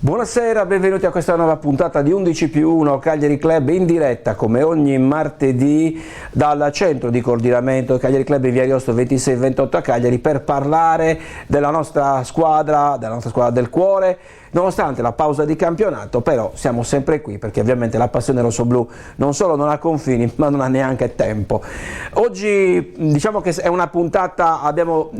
Buonasera, benvenuti a questa nuova puntata di 11+1 Cagliari Club in diretta come ogni martedì dal centro di coordinamento Cagliari Club in via Ariosto 26-28 a Cagliari per parlare della nostra squadra del cuore. Nonostante la pausa di campionato, però siamo sempre qui perché ovviamente la passione rossoblù non solo non ha confini ma non ha neanche tempo. Oggi diciamo che è una puntata, abbiamo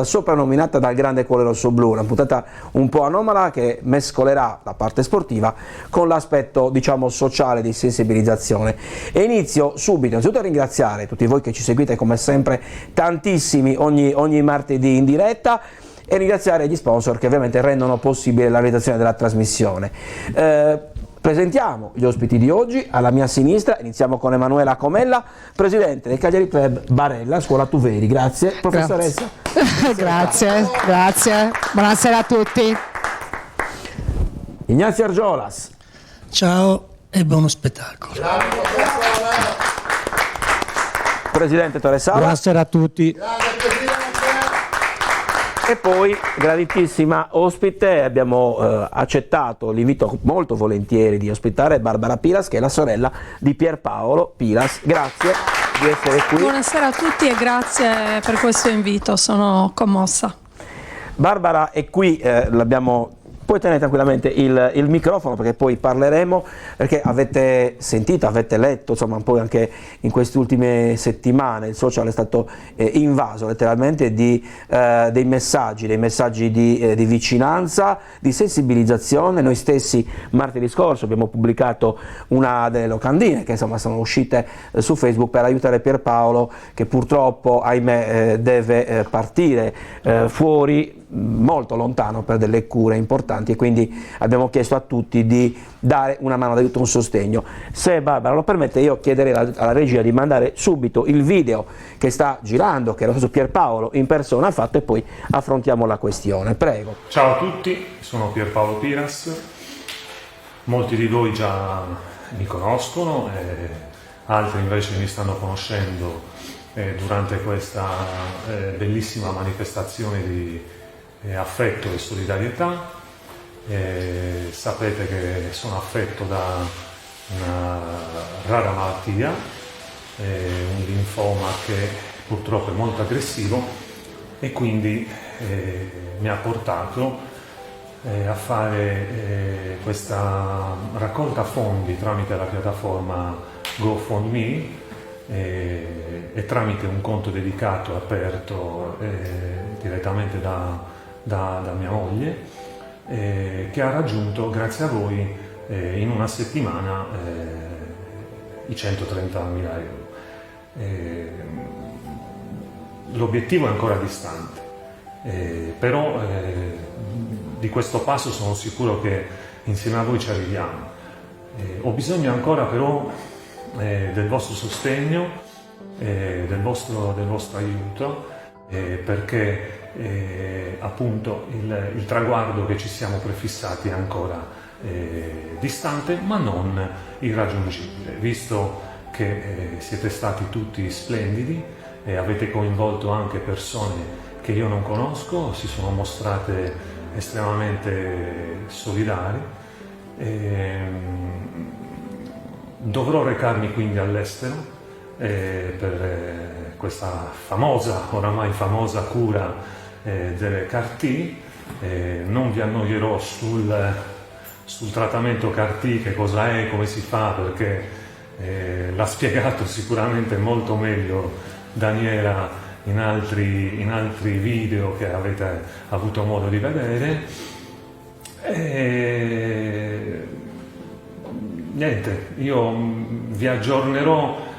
soprannominata dal grande cuore rossoblù, una puntata un po' anomala che mescolerà la parte sportiva con l'aspetto diciamo sociale di sensibilizzazione. E inizio subito innanzitutto a ringraziare tutti voi che ci seguite come sempre tantissimi ogni martedì in diretta, e ringraziare gli sponsor che ovviamente rendono possibile la realizzazione della trasmissione. Presentiamo gli ospiti di oggi. Alla mia sinistra iniziamo con Emanuela Comella, presidente del Cagliari Club Barella, Scuola Tuveri. Grazie, professoressa. Grazie. Buonasera a tutti. Ignazio Argiolas. Ciao e buono spettacolo. Presidente Torresala. Buonasera a tutti. E poi, graditissima ospite, abbiamo accettato l'invito molto volentieri di ospitare Barbara Pilas, che è la sorella di Pierpaolo Pilas. Grazie di essere qui. Buonasera a tutti e grazie per questo invito, sono commossa. Barbara è qui, puoi tenere tranquillamente il microfono perché poi parleremo, perché avete sentito, avete letto, insomma poi anche in queste ultime settimane il social è stato invaso letteralmente dei messaggi di vicinanza, di sensibilizzazione. Noi stessi martedì scorso abbiamo pubblicato una delle locandine che insomma sono uscite su Facebook per aiutare Pierpaolo, che purtroppo ahimè deve partire fuori molto lontano per delle cure importanti, e quindi abbiamo chiesto a tutti di dare una mano d'aiuto, un sostegno. Se Barbara lo permette, io chiederei alla regia di mandare subito il video che sta girando, che lo stesso Pierpaolo in persona ha fatto, e poi affrontiamo la questione. Prego. Ciao a tutti, sono Pierpaolo Piras. Molti di voi già mi conoscono, altri invece mi stanno conoscendo durante questa bellissima manifestazione di affetto e solidarietà. Sapete che sono affetto da una rara malattia, un linfoma che purtroppo è molto aggressivo, e quindi mi ha portato a fare questa raccolta fondi tramite la piattaforma GoFundMe e tramite un conto dedicato aperto direttamente da mia moglie, che ha raggiunto, grazie a voi, in una settimana i 130.000 euro. L'obiettivo è ancora distante, però di questo passo sono sicuro che insieme a voi ci arriviamo. Ho bisogno ancora però del vostro sostegno, del vostro aiuto, perché appunto il traguardo che ci siamo prefissati è ancora distante, ma non irraggiungibile, visto che siete stati tutti splendidi e avete coinvolto anche persone che io non conosco, si sono mostrate estremamente solidari. Dovrò recarmi quindi all'estero per questa oramai famosa cura delle CAR-T. Non vi annoierò sul trattamento CAR-T, che cosa è, come si fa, perché l'ha spiegato sicuramente molto meglio Daniela in altri video che avete avuto modo di vedere. Niente, io vi aggiornerò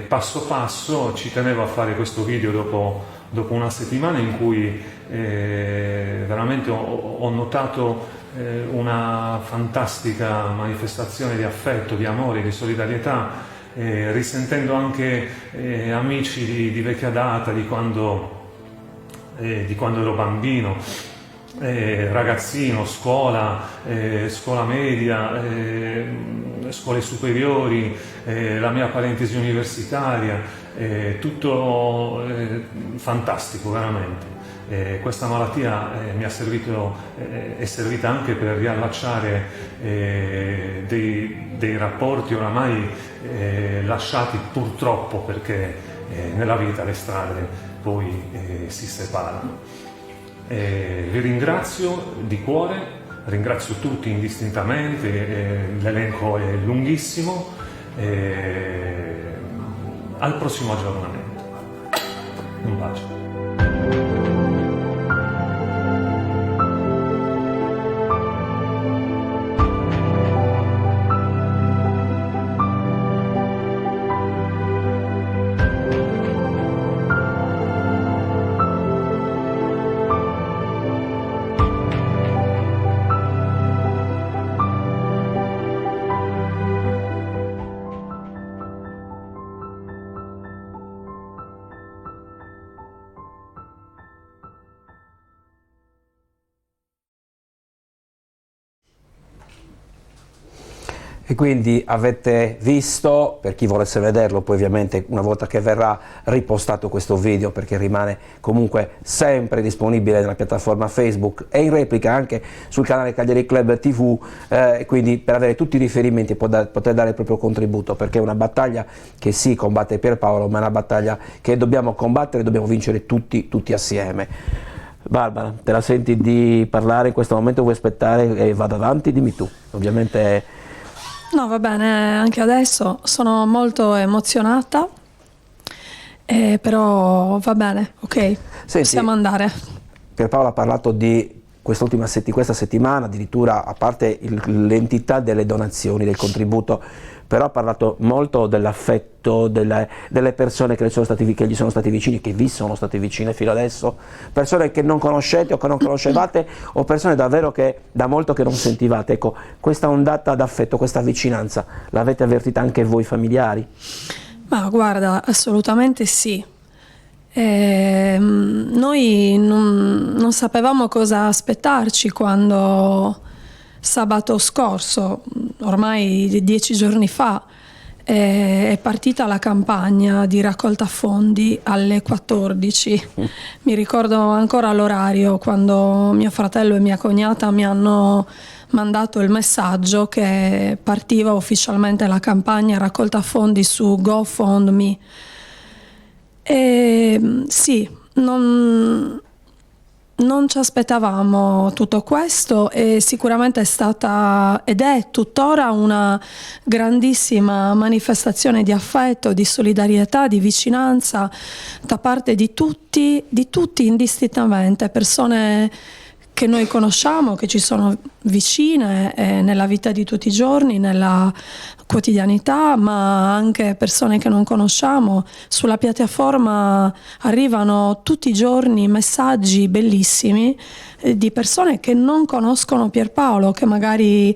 passo passo. Ci tenevo a fare questo video dopo una settimana in cui veramente ho notato una fantastica manifestazione di affetto, di amore, di solidarietà, risentendo anche amici di vecchia data, di quando ero bambino, ragazzino, scuola media, scuole superiori, la mia parentesi universitaria, tutto fantastico veramente. Questa malattia mi è servita anche per riallacciare dei rapporti oramai lasciati purtroppo, perché nella vita le strade poi si separano. Vi ringrazio di cuore, ringrazio tutti indistintamente, l'elenco è lunghissimo. Al prossimo aggiornamento. Un bacio. E quindi avete visto, per chi volesse vederlo, poi ovviamente una volta che verrà ripostato questo video, perché rimane comunque sempre disponibile nella piattaforma Facebook e in replica anche sul canale Cagliari Club TV, quindi per avere tutti i riferimenti e poter dare il proprio contributo, perché è una battaglia che sì, combatte Pierpaolo, ma è una battaglia che dobbiamo combattere e dobbiamo vincere tutti assieme. Barbara, te la senti di parlare in questo momento? Vuoi aspettare e vado avanti? Dimmi tu, ovviamente. No, va bene, anche adesso sono molto emozionata, però va bene, ok, Senti, possiamo andare. Pierpaolo ha parlato di questa settimana, addirittura, a parte l'entità delle donazioni, del contributo, però ha parlato molto dell'affetto delle persone che gli sono stati vicini, che vi sono state vicine fino adesso, persone che non conoscete o che non conoscevate, o persone davvero che da molto che non sentivate. Ecco, questa ondata d'affetto, questa vicinanza, l'avete avvertita anche voi familiari? Ma guarda, assolutamente sì. Noi non sapevamo cosa aspettarci quando sabato scorso, ormai 10 giorni fa, è partita la campagna di raccolta fondi alle 14. Mi ricordo ancora l'orario quando mio fratello e mia cognata mi hanno mandato il messaggio che partiva ufficialmente la campagna raccolta fondi su GoFundMe. Sì, non ci aspettavamo tutto questo, e sicuramente è stata ed è tuttora una grandissima manifestazione di affetto, di solidarietà, di vicinanza da parte di tutti indistintamente, persone che noi conosciamo, che ci sono vicine nella vita di tutti i giorni, nella quotidianità, ma anche persone che non conosciamo. Sulla piattaforma arrivano tutti i giorni messaggi bellissimi di persone che non conoscono Pierpaolo, che magari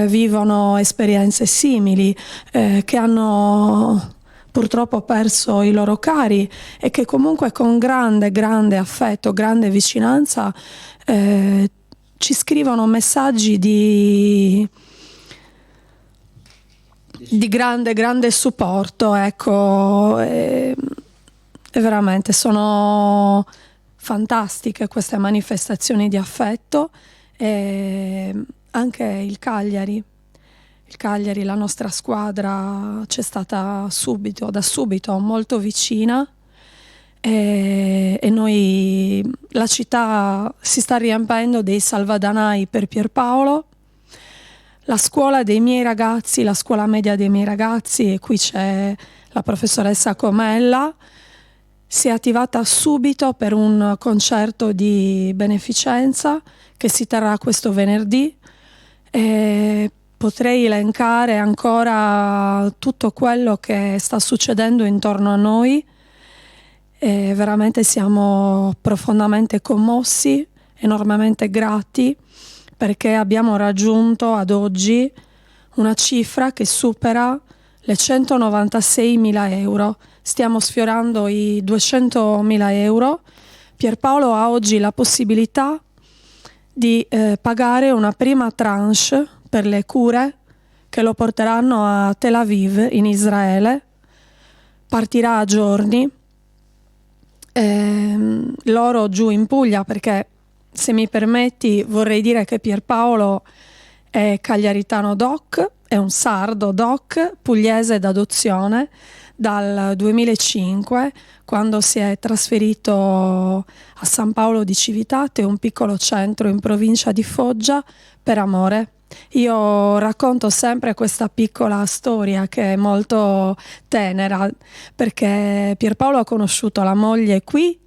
vivono esperienze simili, che hanno purtroppo perso i loro cari e che comunque con grande affetto, grande vicinanza ci scrivono messaggi di grande supporto, ecco, e veramente sono fantastiche queste manifestazioni di affetto. E anche il Cagliari, la nostra squadra, c'è stata da subito molto vicina, e noi, la città si sta riempendo dei salvadanai per Pierpaolo. La scuola dei miei ragazzi, la scuola media dei miei ragazzi, e qui c'è la professoressa Comella, si è attivata subito per un concerto di beneficenza che si terrà questo venerdì, e potrei elencare ancora tutto quello che sta succedendo intorno a noi, e veramente siamo profondamente commossi, enormemente grati, perché abbiamo raggiunto ad oggi una cifra che supera le 196.000 euro. Stiamo sfiorando i 200.000 euro. Pierpaolo ha oggi la possibilità di pagare una prima tranche per le cure che lo porteranno a Tel Aviv, in Israele, partirà a giorni, loro giù in Puglia, perché se mi permetti vorrei dire che Pierpaolo è cagliaritano doc, è un sardo doc, pugliese d'adozione dal 2005, quando si è trasferito a San Paolo di Civitate, un piccolo centro in provincia di Foggia, per amore. Io racconto sempre questa piccola storia che è molto tenera, perché Pierpaolo ha conosciuto la moglie qui,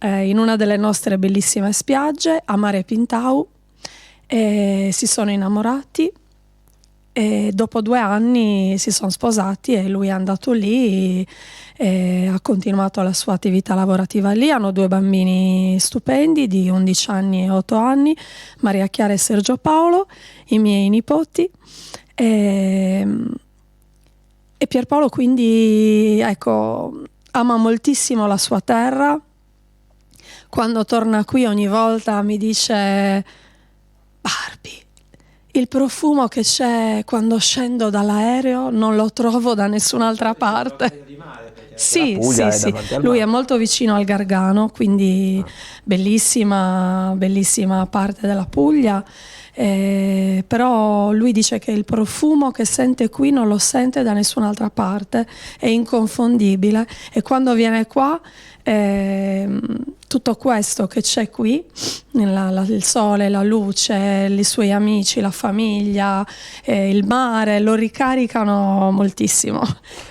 in una delle nostre bellissime spiagge, a Mare Pintau, e si sono innamorati e dopo 2 anni si sono sposati e lui è andato lì e ha continuato la sua attività lavorativa lì. Hanno 2 bambini stupendi di 11 anni e 8 anni, Maria Chiara e Sergio Paolo, i miei nipoti. E Pierpaolo quindi, ecco, ama moltissimo la sua terra. Quando torna qui ogni volta mi dice: Barbie, il profumo che c'è quando scendo dall'aereo non lo trovo da nessun'altra parte. Sì, Puglia sì, è sì. Lui è molto vicino al Gargano, quindi bellissima, bellissima parte della Puglia. Però lui dice che il profumo che sente qui non lo sente da nessun'altra parte, è inconfondibile, e quando viene qua tutto questo che c'è qui, il sole, la luce, i suoi amici, la famiglia, il mare, lo ricaricano moltissimo.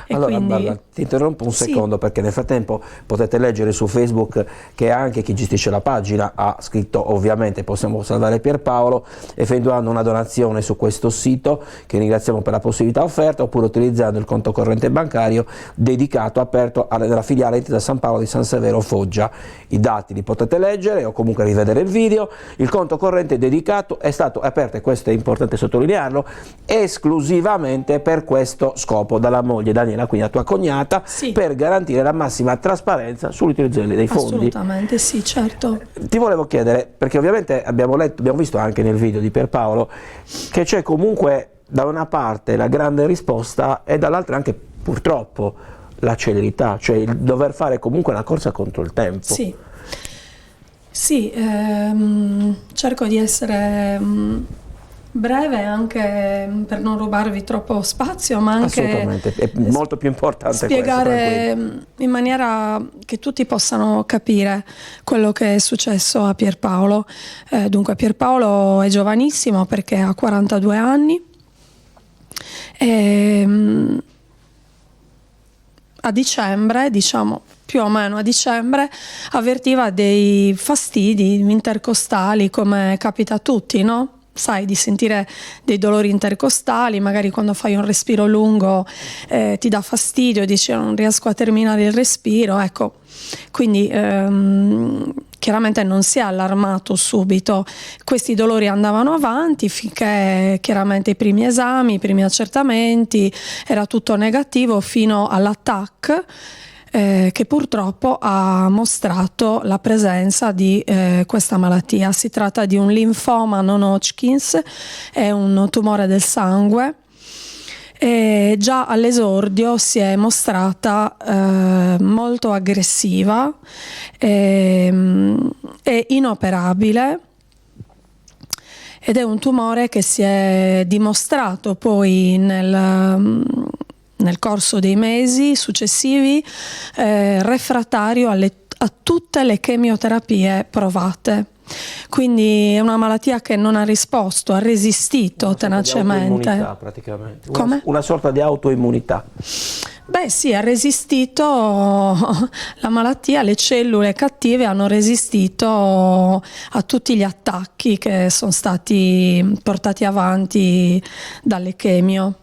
E Allora, quindi... Barbara, ti interrompo un secondo, perché nel frattempo potete leggere su Facebook che anche chi gestisce la pagina ha scritto, ovviamente possiamo salvare Pierpaolo, effettuando una donazione su questo sito, che ringraziamo per la possibilità offerta, oppure utilizzando il conto corrente bancario dedicato, aperto nella filiale Intesa San Paolo di San Severo Foggia. I dati li potete leggere o comunque rivedere il video. Il conto corrente dedicato è stato aperto, e questo è importante sottolinearlo, esclusivamente per questo scopo dalla moglie Daniela, quindi la tua cognata, Sì. per garantire la massima trasparenza sull'utilizzo dei fondi. Assolutamente sì, certo. Ti volevo chiedere, perché ovviamente abbiamo visto anche nel video di Pierpaolo che c'è comunque da una parte la grande risposta e dall'altra anche purtroppo la celerità, cioè il dover fare comunque la corsa contro il tempo. Sì, sì, cerco di essere breve anche per non rubarvi troppo spazio, ma anche Assolutamente, è molto più importante spiegare questo, in maniera che tutti possano capire quello che è successo a Pierpaolo. Dunque, Pierpaolo è giovanissimo perché ha 42 anni. A dicembre, diciamo più o meno a dicembre, avvertiva dei fastidi intercostali, come capita a tutti, no? Sai, di sentire dei dolori intercostali, magari quando fai un respiro lungo ti dà fastidio, dici non riesco a terminare il respiro, ecco. Quindi chiaramente non si è allarmato subito, questi dolori andavano avanti finché chiaramente i primi esami, i primi accertamenti, era tutto negativo fino all'attacco che purtroppo ha mostrato la presenza di questa malattia. Si tratta di un linfoma non Hodgkin's, è un tumore del sangue. E già all'esordio si è mostrata molto aggressiva e inoperabile, ed è un tumore che si è dimostrato poi nel corso dei mesi successivi refrattario a tutte le chemioterapie provate. Quindi è una malattia che non ha risposto, ha resistito tenacemente. Praticamente. Come? Una sorta di autoimmunità. Beh sì, ha resistito la malattia, le cellule cattive hanno resistito a tutti gli attacchi che sono stati portati avanti dalle chemio.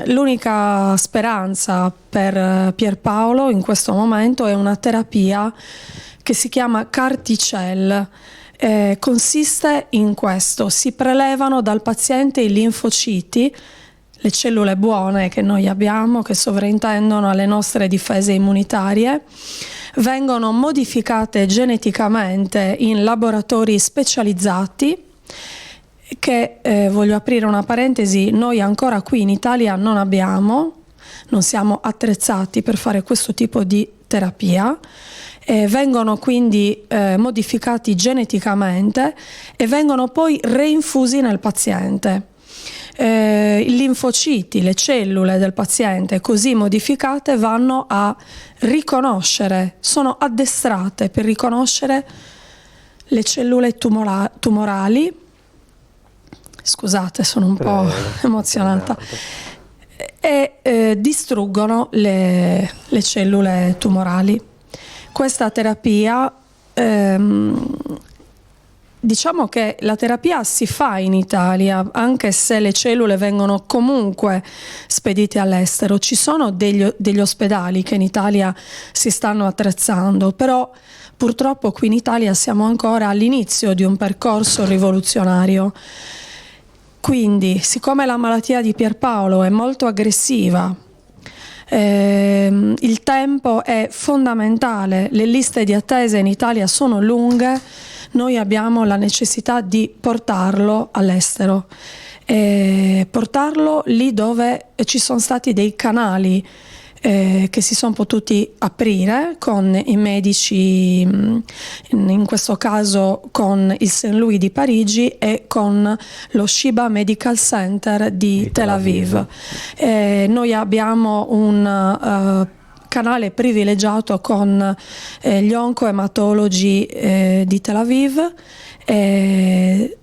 L'unica speranza per Pierpaolo in questo momento è una terapia che si chiama CAR-T-cell. Consiste in questo: si prelevano dal paziente i linfociti, le cellule buone che noi abbiamo, che sovrintendono alle nostre difese immunitarie, vengono modificate geneticamente in laboratori specializzati che, voglio aprire una parentesi, noi ancora qui in Italia non abbiamo. non siamo attrezzati per fare questo tipo di terapia. Vengono quindi modificati geneticamente e vengono poi reinfusi nel paziente. I linfociti, le cellule del paziente così modificate vanno a riconoscere, sono addestrate per riconoscere le cellule tumorali. Scusate, sono un po' emozionata. E distruggono le cellule tumorali. Questa terapia, diciamo che la terapia si fa in Italia, anche se le cellule vengono comunque spedite all'estero. Ci sono degli ospedali che in Italia si stanno attrezzando, però purtroppo qui in Italia siamo ancora all'inizio di un percorso rivoluzionario. Quindi, siccome la malattia di Pierpaolo è molto aggressiva, il tempo è fondamentale, le liste di attesa in Italia sono lunghe, noi abbiamo la necessità di portarlo all'estero, portarlo lì dove ci sono stati dei canali che si sono potuti aprire con i medici, in questo caso con il St. Louis di Parigi e con lo Sheba Medical Center di Tel Aviv. Noi abbiamo un canale privilegiato con gli oncoematologi di Tel Aviv.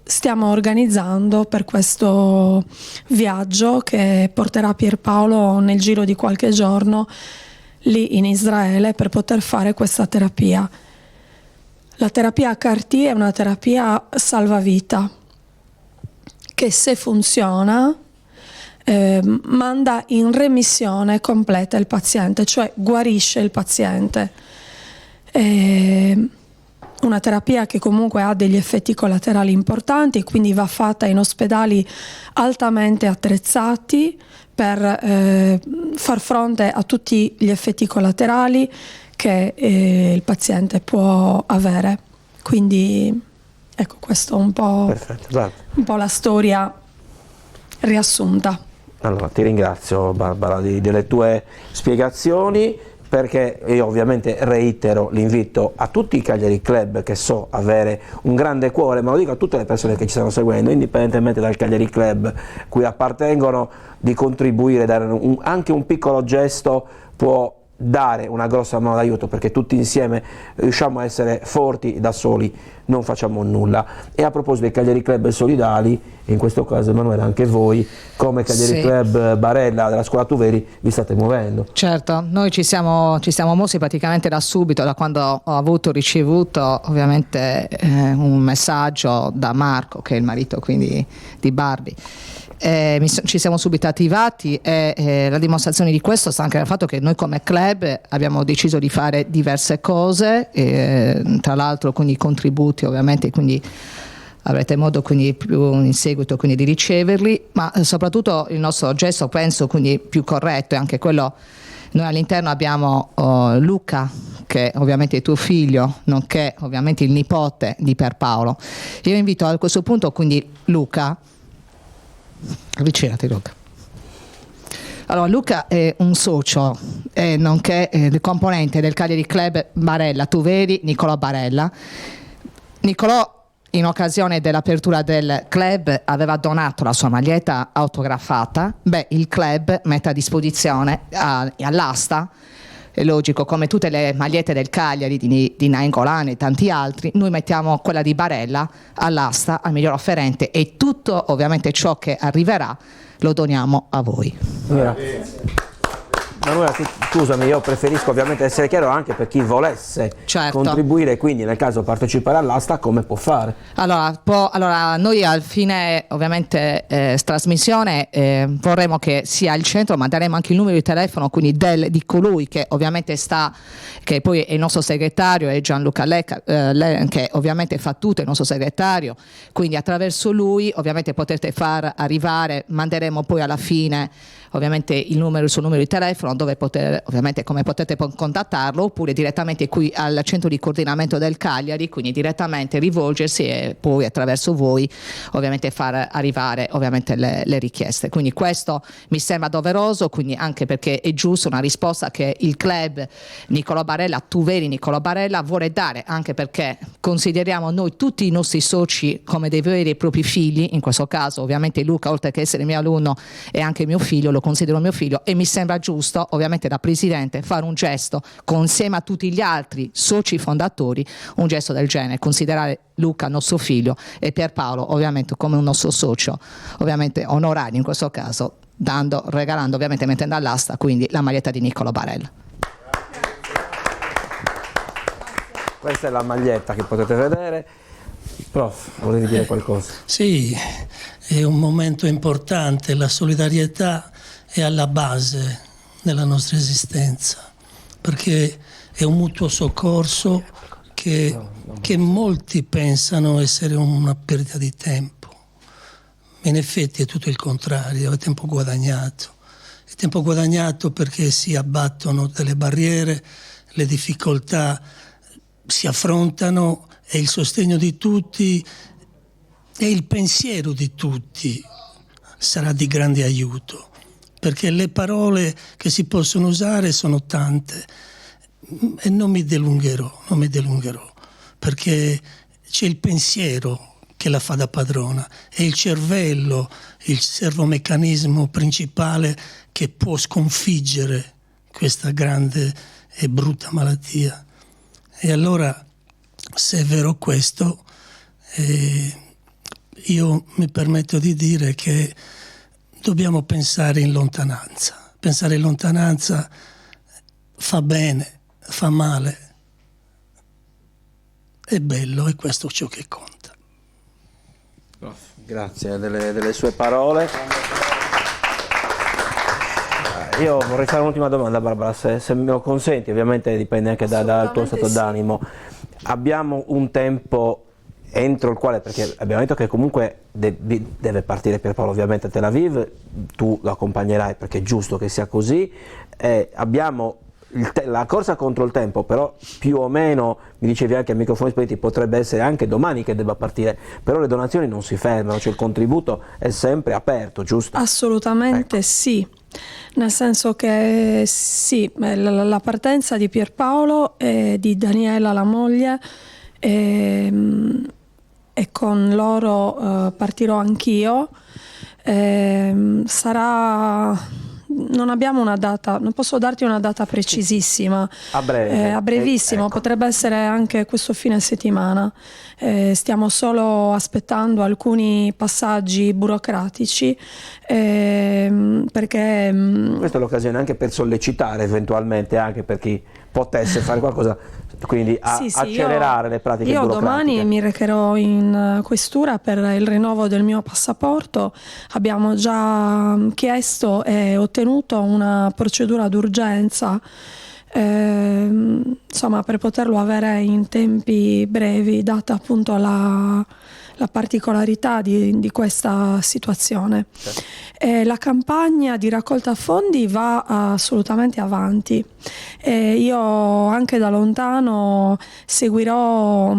Stiamo organizzando per questo viaggio che porterà Pierpaolo nel giro di qualche giorno lì in Israele per poter fare questa terapia. La terapia CAR-T è una terapia salvavita che, se funziona, manda in remissione completa il paziente, cioè guarisce il paziente. Una terapia che comunque ha degli effetti collaterali importanti, quindi va fatta in ospedali altamente attrezzati per far fronte a tutti gli effetti collaterali che il paziente può avere. Quindi ecco, questo è un po' la storia riassunta. Allora, ti ringrazio Barbara delle tue spiegazioni, perché io ovviamente reitero l'invito a tutti i Cagliari Club, che so avere un grande cuore, ma lo dico a tutte le persone che ci stanno seguendo, indipendentemente dal Cagliari Club cui appartengono, di contribuire, dare anche un piccolo gesto può dare una grossa mano d'aiuto, perché tutti insieme riusciamo a essere forti, da soli non facciamo nulla. E a proposito dei Cagliari Club solidali, in questo caso Emanuele anche voi come Cagliari Club Barella della Scuola Tuveri vi state muovendo. Certo, noi ci siamo mossi praticamente da subito, da quando ho ricevuto ovviamente un messaggio da Marco, che è il marito quindi di Barbie. Ci siamo subito attivati e la dimostrazione di questo sta anche nel fatto che noi come club abbiamo deciso di fare diverse cose, tra l'altro quindi contributi ovviamente, quindi avrete modo quindi più in seguito quindi di riceverli, ma soprattutto il nostro gesto penso quindi più corretto è anche quello. Noi all'interno abbiamo Luca, che ovviamente è tuo figlio, nonché ovviamente il nipote di Pierpaolo. Io invito a questo punto quindi Luca. Avvicinati Luca. Allora, Luca è un socio nonché il componente del Cagliari Club Barella Tuveri, Nicolò Barella. Nicolò, in occasione dell'apertura del club, aveva donato la sua maglietta autografata. Il club mette a disposizione all'asta, è logico, come tutte le magliette del Cagliari di Nainggolan e tanti altri, noi mettiamo quella di Barella all'asta, al miglior offerente, e tutto ovviamente ciò che arriverà lo doniamo a voi. Manuela, scusami, io preferisco ovviamente essere chiaro anche per chi volesse contribuire, quindi nel caso partecipare all'asta, come può fare? Allora noi al fine ovviamente trasmissione vorremmo che sia il centro, ma daremo anche il numero di telefono quindi di colui che ovviamente che poi è il nostro segretario, è Gianluca Lecca, che ovviamente fa tutto, è il nostro segretario, quindi attraverso lui ovviamente potete far arrivare, manderemo poi alla fine ovviamente il suo numero di telefono, dove ovviamente come potete contattarlo, oppure direttamente qui al centro di coordinamento del Cagliari, quindi direttamente rivolgersi e poi attraverso voi ovviamente far arrivare ovviamente le richieste. Quindi questo mi sembra doveroso, quindi anche perché è giusto una risposta che il club Nicolò Barella, Tu Veri Nicolò Barella, vuole dare, anche perché consideriamo noi tutti i nostri soci come dei veri e propri figli. In questo caso ovviamente Luca, oltre che essere mio alunno, è anche mio figlio, lo considero mio figlio, e mi sembra giusto ovviamente da presidente fare un gesto insieme a tutti gli altri soci fondatori, un gesto del genere, considerare Luca nostro figlio e Pierpaolo ovviamente come un nostro socio, ovviamente onorario in questo caso, regalando ovviamente, mettendo all'asta quindi la maglietta di Nicolò Barella. Questa è la maglietta che potete vedere. Prof, volevi dire qualcosa? Sì, è un momento importante, la solidarietà è alla base della nostra esistenza, perché è un mutuo soccorso che molti pensano essere una perdita di tempo. In effetti è tutto il contrario, è tempo guadagnato. È tempo guadagnato perché si abbattono delle barriere, le difficoltà si affrontano e il sostegno di tutti e il pensiero di tutti sarà di grande aiuto, perché le parole che si possono usare sono tante e non mi dilungherò, perché c'è il pensiero che la fa da padrona, è il cervello, il servomeccanismo principale che può sconfiggere questa grande e brutta malattia. E allora, se è vero questo, io mi permetto di dire che dobbiamo pensare in lontananza. Pensare in lontananza fa bene, fa male, è bello, e questo è ciò che conta. Grazie delle sue parole. Io vorrei fare un'ultima domanda, Barbara, se me lo consenti, ovviamente dipende anche dal tuo stato d'animo. Abbiamo un tempo entro il quale, perché abbiamo detto che comunque deve partire Pierpaolo ovviamente a Tel Aviv, tu lo accompagnerai perché è giusto che sia così, abbiamo la corsa contro il tempo, però più o meno, mi dicevi anche a microfoni spenti, potrebbe essere anche domani che debba partire, però le donazioni non si fermano, cioè il contributo è sempre aperto, giusto? Assolutamente, ecco. Sì, nel senso che sì, la partenza di Pierpaolo e di Daniela, la moglie, e con loro partirò anch'io. Sarà... Non abbiamo una data, non posso darti una data precisissima. A breve. A brevissimo, ecco. Potrebbe essere anche questo fine settimana. Stiamo solo aspettando alcuni passaggi burocratici, perché... Questa è l'occasione anche per sollecitare eventualmente anche per chi potesse fare qualcosa, quindi accelerare le pratiche burocratiche. Io domani mi recherò in questura per il rinnovo del mio passaporto. Abbiamo già chiesto e ottenuto una procedura d'urgenza, insomma, per poterlo avere in tempi brevi, data appunto la particolarità di questa situazione. Certo. La campagna di raccolta fondi va assolutamente avanti. Io anche da lontano seguirò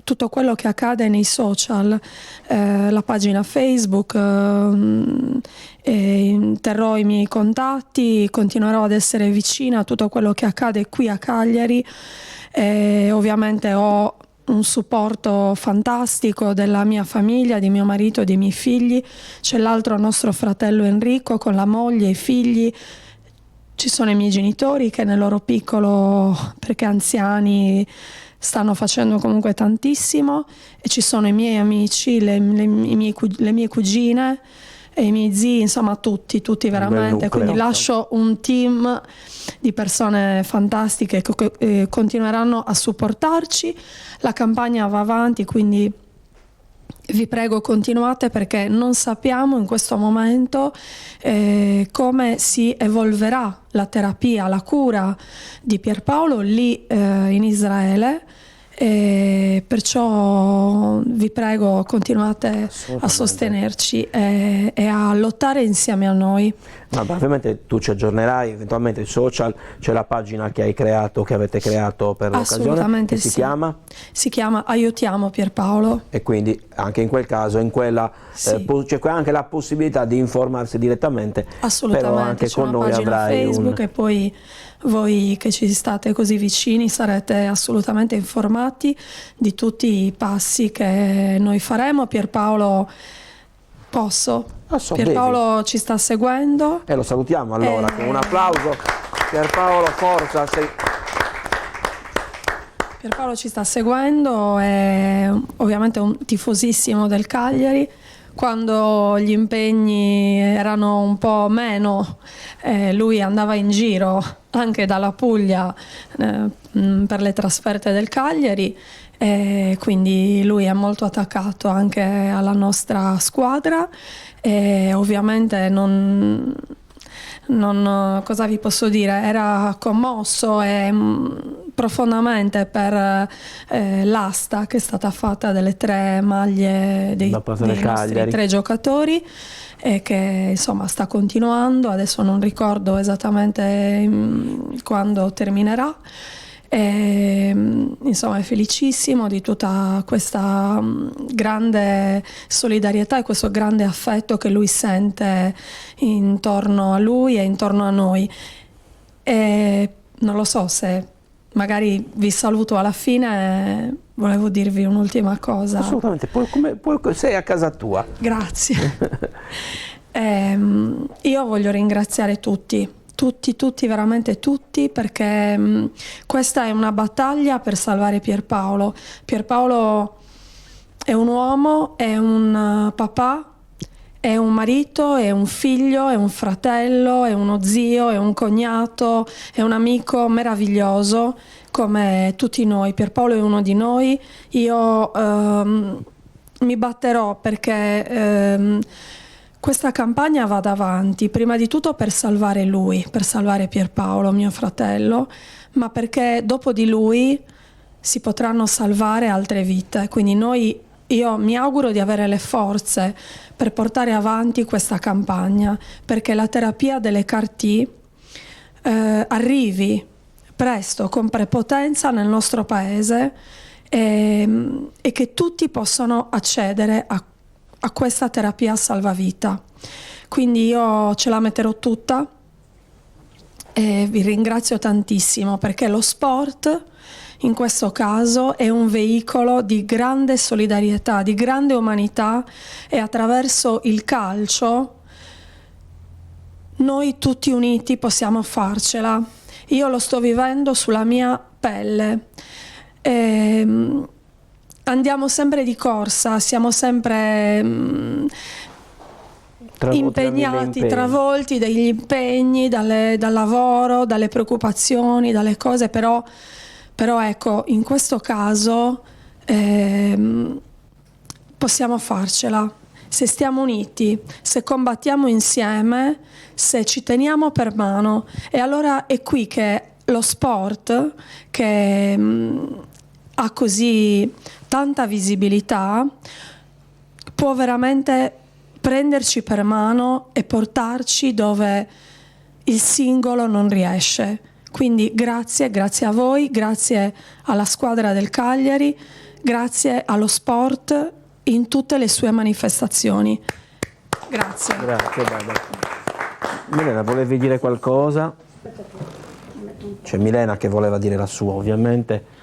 tutto quello che accade nei social, la pagina Facebook, terrò i miei contatti, continuerò ad essere vicina a tutto quello che accade qui a Cagliari. Ovviamente ho un supporto fantastico della mia famiglia, di mio marito e dei miei figli. C'è l'altro nostro fratello Enrico con la moglie e i figli. Ci sono i miei genitori che nel loro piccolo, perché anziani, stanno facendo comunque tantissimo, e ci sono i miei amici, le mie cugine e i miei zii, insomma tutti veramente. Quindi lascio un team di persone fantastiche che continueranno a supportarci. La campagna va avanti, quindi vi prego continuate, perché non sappiamo in questo momento come si evolverà la terapia, la cura di Pierpaolo lì in Israele. e perciò vi prego, continuate a sostenerci e a lottare insieme a noi. Vabbè, ovviamente tu ci aggiornerai, eventualmente i social, c'è la pagina che hai creato, che avete creato per l'occasione, Assolutamente che si sì. chiama? Si chiama Aiutiamo Pierpaolo. E quindi anche in quel caso, in quella Sì. c'è anche la possibilità di informarsi direttamente, Assolutamente, però anche c'è con una noi pagina avrai Facebook un... e poi voi che ci state così vicini sarete assolutamente informati di tutti i passi che noi faremo. Pierpaolo, posso? Pierpaolo ci sta seguendo. E lo salutiamo allora con un applauso. Pierpaolo, forza! Pierpaolo ci sta seguendo, è ovviamente un tifosissimo del Cagliari. Quando gli impegni erano un po' meno, lui andava in giro anche dalla Puglia per le trasferte del Cagliari, quindi lui è molto attaccato anche alla nostra squadra e ovviamente non cosa vi posso dire, era commosso profondamente per l'asta che è stata fatta delle 3 maglie dei nostri 3 giocatori e che insomma sta continuando, adesso non ricordo esattamente quando terminerà. Insomma è felicissimo di tutta questa grande solidarietà e questo grande affetto che lui sente intorno a lui e intorno a noi, e non lo so se magari vi saluto alla fine, volevo dirvi un'ultima cosa. Assolutamente, sei a casa tua. Grazie. Io voglio ringraziare tutti, veramente tutti, perché questa è una battaglia per salvare Pierpaolo. Pierpaolo è un uomo, è un papà, è un marito, è un figlio, è un fratello, è uno zio, è un cognato, è un amico meraviglioso come tutti noi. Pierpaolo è uno di noi. Io mi batterò perché questa campagna vada avanti, prima di tutto per salvare lui, per salvare Pierpaolo, mio fratello, ma perché dopo di lui si potranno salvare altre vite. Quindi io mi auguro di avere le forze per portare avanti questa campagna, perché la terapia delle CAR-T arrivi presto, con prepotenza nel nostro paese e che tutti possano accedere a questa terapia salvavita. Quindi io ce la metterò tutta e vi ringrazio tantissimo, perché lo sport in questo caso è un veicolo di grande solidarietà, di grande umanità, e attraverso il calcio noi tutti uniti possiamo farcela. Io lo sto vivendo sulla mia pelle. Andiamo sempre di corsa, siamo sempre impegnati, travolti dagli impegni, dal lavoro, dalle preoccupazioni, dalle cose, però ecco, in questo caso possiamo farcela. Se stiamo uniti, se combattiamo insieme, se ci teniamo per mano. E allora è qui che lo sport, che ha così tanta visibilità, può veramente prenderci per mano e portarci dove il singolo non riesce. Quindi grazie a voi, grazie alla squadra del Cagliari, grazie allo sport in tutte le sue manifestazioni. Grazie. Grazie Barbara. Milena, volevi dire qualcosa? C'è Milena che voleva dire la sua, ovviamente.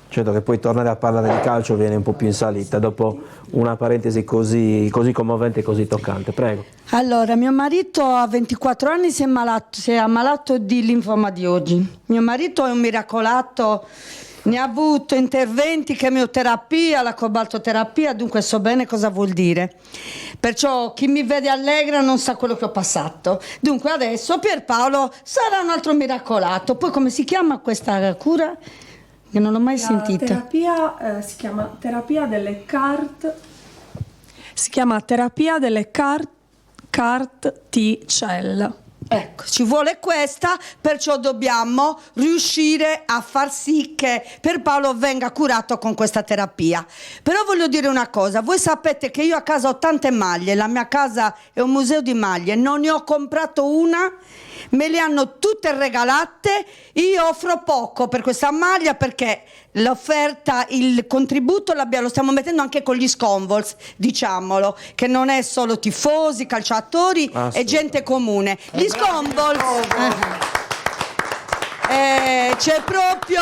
Certo che poi tornare a parlare di calcio viene un po' più in salita dopo una parentesi così commovente e così toccante. Prego. Allora, mio marito a 24 anni si è ammalato di linfoma di Hodgkin. Mio marito è un miracolato, ne ha avuto interventi, chemioterapia, la cobaltoterapia, dunque so bene cosa vuol dire. Perciò chi mi vede allegra non sa quello che ho passato. Dunque adesso Pierpaolo sarà un altro miracolato. Poi come si chiama questa cura? Che non l'ho mai sentita. Terapia si chiama terapia delle CAR-T. Si chiama terapia delle CAR-T cell. Ecco, ci vuole questa, perciò dobbiamo riuscire a far sì che Pierpaolo venga curato con questa terapia. Però voglio dire una cosa, voi sapete che io a casa ho tante maglie, la mia casa è un museo di maglie, non ne ho comprato una, me le hanno tutte regalate, io offro poco per questa maglia perché l'offerta, il contributo lo stiamo mettendo anche con gli Sconvols, diciamolo, che non è solo tifosi, calciatori, è gente comune. Gli Sconvols c'è proprio,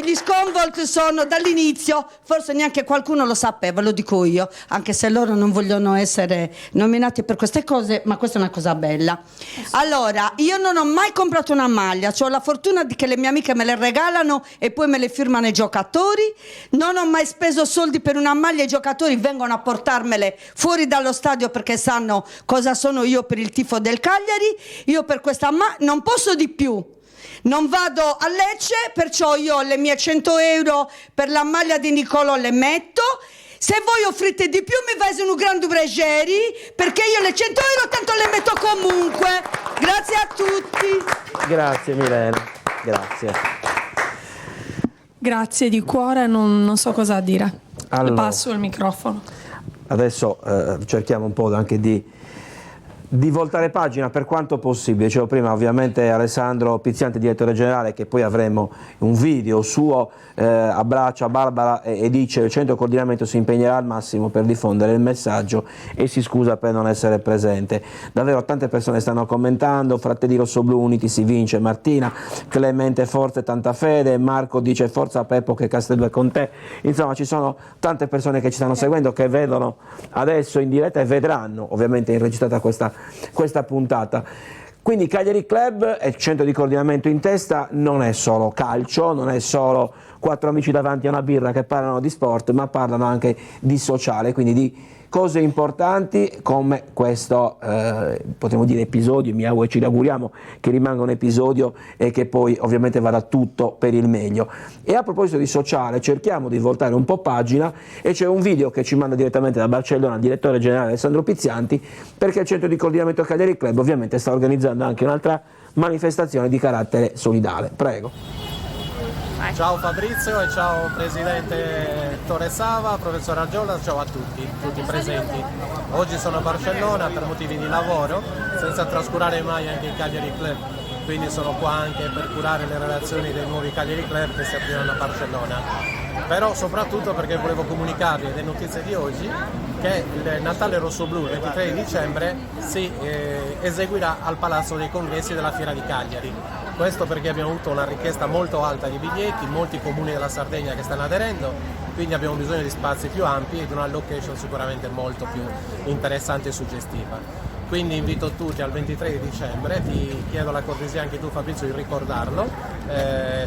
gli Sconvolt sono dall'inizio, forse neanche qualcuno lo sapeva, lo dico io, anche se loro non vogliono essere nominati per queste cose, ma questa è una cosa bella. Allora, io non ho mai comprato una maglia, ho la fortuna di che le mie amiche me le regalano e poi me le firmano i giocatori, non ho mai speso soldi per una maglia, i giocatori vengono a portarmele fuori dallo stadio perché sanno cosa sono io per il tifo del Cagliari, io per questa non posso di più. Non vado a Lecce, perciò io le mie 100 euro per la maglia di Nicolò le metto. Se voi offrite di più mi vai su un grande bregeri, perché io le 100 euro tanto le metto comunque. Grazie a tutti. Grazie Milena, grazie. Grazie di cuore, non so cosa dire. Allora, Le passo il microfono. Adesso cerchiamo un po' anche di voltare pagina per quanto possibile. Dicevo prima, ovviamente Alessandro Pizzianti, direttore generale, che poi avremo un video suo, abbraccia Barbara e dice: il centro coordinamento si impegnerà al massimo per diffondere il messaggio e si scusa per non essere presente. Davvero tante persone stanno commentando: Fratelli Rossoblu, uniti si vince. Martina, Clemente, forza, tanta fede. Marco dice: forza Peppo che Casteldu è con te. Insomma, ci sono tante persone che ci stanno seguendo, che vedono adesso in diretta e vedranno ovviamente in registrata questa puntata. Quindi Cagliari Club e il centro di coordinamento in testa non è solo calcio, non è solo quattro amici davanti a una birra che parlano di sport, ma parlano anche di sociale, quindi di cose importanti come questo, potremmo dire episodio, mi auguro e ci auguriamo che rimanga un episodio e che poi ovviamente vada tutto per il meglio. E a proposito di sociale, cerchiamo di voltare un po' pagina e c'è un video che ci manda direttamente da Barcellona il direttore generale Alessandro Pizzianti, perché il centro di coordinamento Cagliari Club ovviamente sta organizzando anche un'altra manifestazione di carattere solidale. Prego. Ciao Fabrizio e ciao Presidente Torresava, Professor Argiola, ciao a tutti presenti. Oggi sono a Barcellona per motivi di lavoro, senza trascurare mai anche il Cagliari Club, quindi sono qua anche per curare le relazioni dei nuovi Cagliari Club che si apriranno a Barcellona. Però soprattutto perché volevo comunicarvi le notizie di oggi che il Natale Rossoblu il 23 di dicembre si eseguirà al Palazzo dei Congressi della Fiera di Cagliari. Questo perché abbiamo avuto una richiesta molto alta di biglietti, molti comuni della Sardegna che stanno aderendo, quindi abbiamo bisogno di spazi più ampi e di una location sicuramente molto più interessante e suggestiva. Quindi invito tutti al 23 di dicembre, ti chiedo la cortesia anche tu Fabrizio di ricordarlo,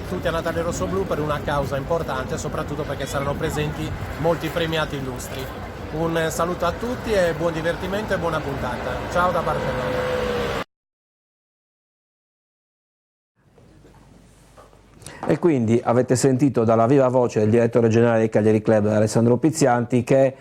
tutti a Natale Rossoblu per una causa importante, soprattutto perché saranno presenti molti premiati illustri. Un saluto a tutti e buon divertimento e buona puntata. Ciao da Barcellona. E quindi avete sentito dalla viva voce del direttore generale del Cagliari Club Alessandro Pizzianti che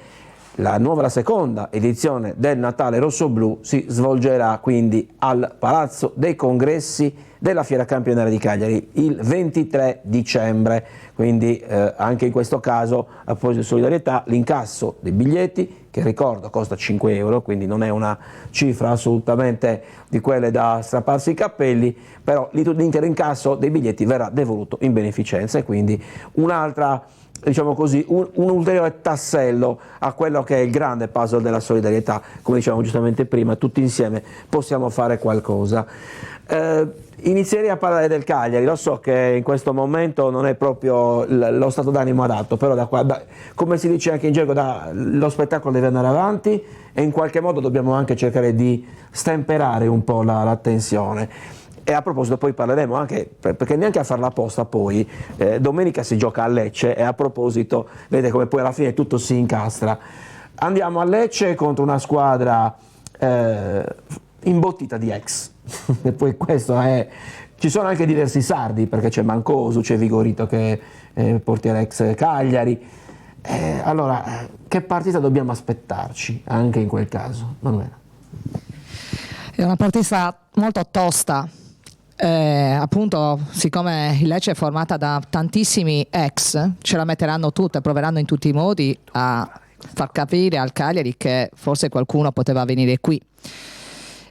la seconda edizione del Natale Rossoblu si svolgerà quindi al Palazzo dei Congressi della Fiera Campionaria di Cagliari il 23 dicembre, quindi anche in questo caso a proposito di solidarietà l'incasso dei biglietti, che ricordo costa 5 euro, quindi non è una cifra assolutamente di quelle da strapparsi i cappelli, però l'intero incasso dei biglietti verrà devoluto in beneficenza e quindi un'altra, diciamo così, un ulteriore tassello a quello che è il grande puzzle della solidarietà. Come dicevamo giustamente prima, tutti insieme possiamo fare qualcosa. Inizierei a parlare del Cagliari, lo so che in questo momento non è proprio lo stato d'animo adatto, però come si dice anche in gergo, lo spettacolo deve andare avanti e in qualche modo dobbiamo anche cercare di stemperare un po' la tensione. E a proposito poi parleremo anche, perché neanche a farla apposta poi, domenica si gioca a Lecce e a proposito, vedete come poi alla fine tutto si incastra. Andiamo a Lecce contro una squadra imbottita di ex, e poi questo è, ci sono anche diversi sardi perché c'è Mancosu, c'è Vigorito che è portiere ex Cagliari, allora che partita dobbiamo aspettarci anche in quel caso, Manuela? È una partita molto tosta. Appunto, siccome il Lecce è formata da tantissimi ex, ce la metteranno tutte, proveranno in tutti i modi a far capire al Cagliari che forse qualcuno poteva venire qui.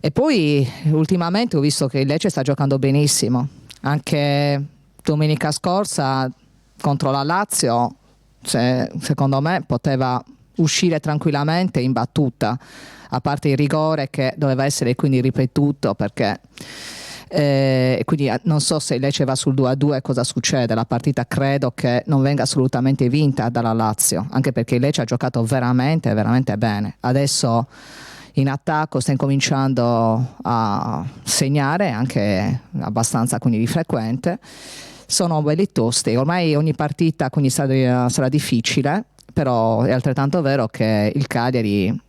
E poi ultimamente ho visto che il Lecce sta giocando benissimo, anche domenica scorsa contro la Lazio, secondo me poteva uscire tranquillamente in battuta, a parte il rigore che doveva essere quindi ripetuto, perché quindi non so se il Lecce va sul 2-2 cosa succede. La partita credo che non venga assolutamente vinta dalla Lazio, anche perché il Lecce ha giocato veramente bene. Adesso in attacco sta incominciando a segnare anche abbastanza, quindi di frequente. Sono belli tosti, ormai ogni partita quindi sarà difficile, però è altrettanto vero che il Cagliari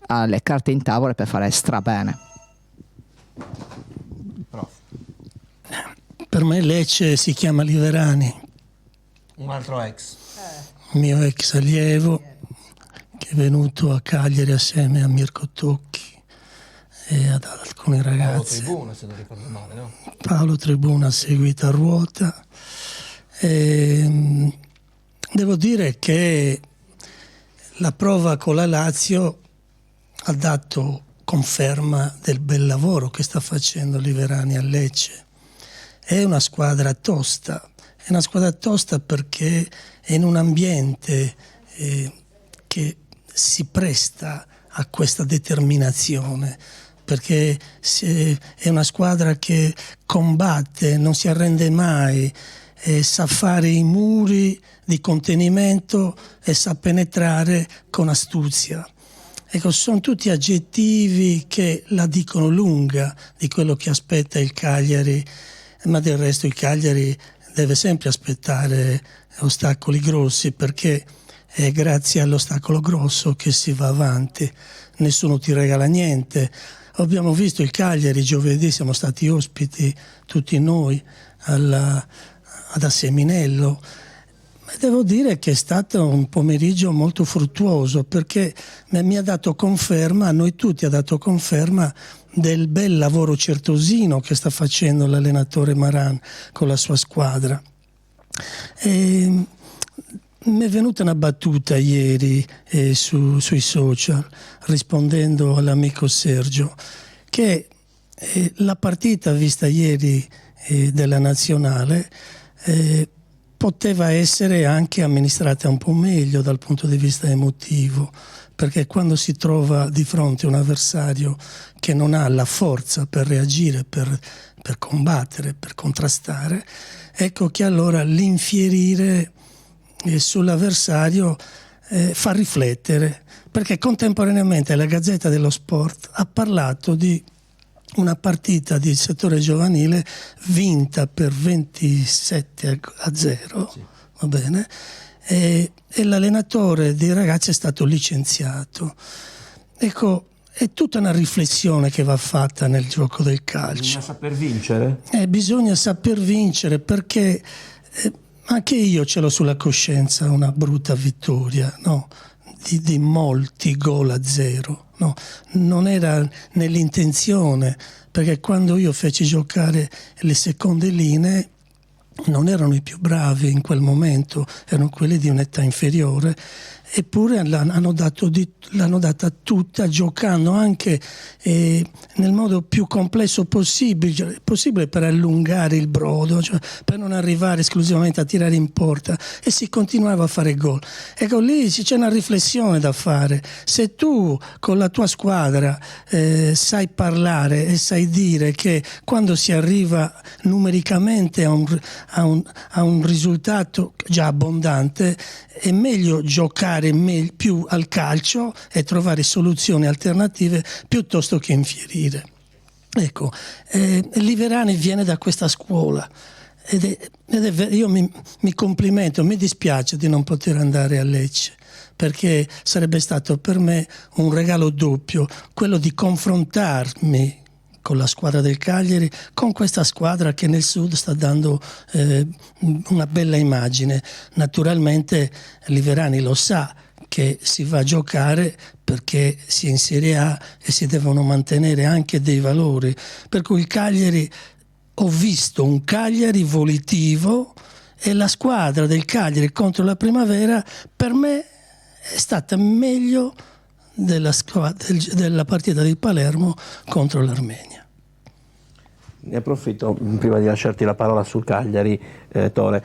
ha le carte in tavola per fare strabene. Per me Lecce si chiama Liverani, Un altro ex. mio ex allievo, che è venuto a Cagliari assieme a Mirko Tocchi e ad alcuni ragazzi. Paolo Tribuna, se non ricordo male, no? Paolo Tribuna ha seguito a ruota. Devo dire che la prova con la Lazio ha dato conferma del bel lavoro che sta facendo Liverani a Lecce. È una squadra tosta perché è in un ambiente che si presta a questa determinazione, perché è una squadra che combatte, non si arrende mai, sa fare i muri di contenimento e sa penetrare con astuzia. Ecco, sono tutti aggettivi che la dicono lunga di quello che aspetta il Cagliari, ma del resto il Cagliari deve sempre aspettare ostacoli grossi, perché è grazie all'ostacolo grosso che si va avanti, nessuno ti regala niente. Abbiamo visto il Cagliari giovedì, siamo stati ospiti tutti noi ad Asseminello. Devo dire che è stato un pomeriggio molto fruttuoso, perché mi ha dato conferma, a noi tutti ha dato conferma del bel lavoro certosino che sta facendo l'allenatore Maran con la sua squadra. Mi è venuta una battuta ieri sui social, rispondendo all'amico Sergio, che la partita vista ieri della Nazionale poteva essere anche amministrata un po' meglio dal punto di vista emotivo, perché quando si trova di fronte un avversario che non ha la forza per reagire, per combattere, per contrastare, ecco che allora l'infierire sull'avversario fa riflettere, perché contemporaneamente la Gazzetta dello Sport ha parlato di una partita di settore giovanile vinta per 27-0, sì. Va bene, e l'allenatore dei ragazzi è stato licenziato. Ecco, è tutta una riflessione che va fatta nel gioco del calcio. Bisogna saper vincere? Bisogna saper vincere, perché anche io ce l'ho sulla coscienza una brutta vittoria, no? Di molti gol a 0. No, non era nell'intenzione, perché quando io feci giocare le seconde linee non erano i più bravi in quel momento, erano quelli di un'età inferiore, eppure l'hanno data tutta, giocando anche nel modo più complesso possibile per allungare il brodo, cioè per non arrivare esclusivamente a tirare in porta, e si continuava a fare gol. Ecco, lì c'è una riflessione da fare. Se tu con la tua squadra sai parlare e sai dire che quando si arriva numericamente a un risultato già abbondante, è meglio giocare più al calcio e trovare soluzioni alternative piuttosto che infierire. Ecco, Liverani viene da questa scuola io mi complimento, mi dispiace di non poter andare a Lecce, perché sarebbe stato per me un regalo doppio, quello di confrontarmi con la squadra del Cagliari, con questa squadra che nel sud sta dando una bella immagine. Naturalmente Liverani lo sa che si va a giocare perché si è in Serie A e si devono mantenere anche dei valori. Per cui il Cagliari, ho visto un Cagliari volitivo, e la squadra del Cagliari contro la Primavera per me è stata meglio della partita di Palermo contro l'Armenia. Ne approfitto prima di lasciarti la parola sul Cagliari, Tore,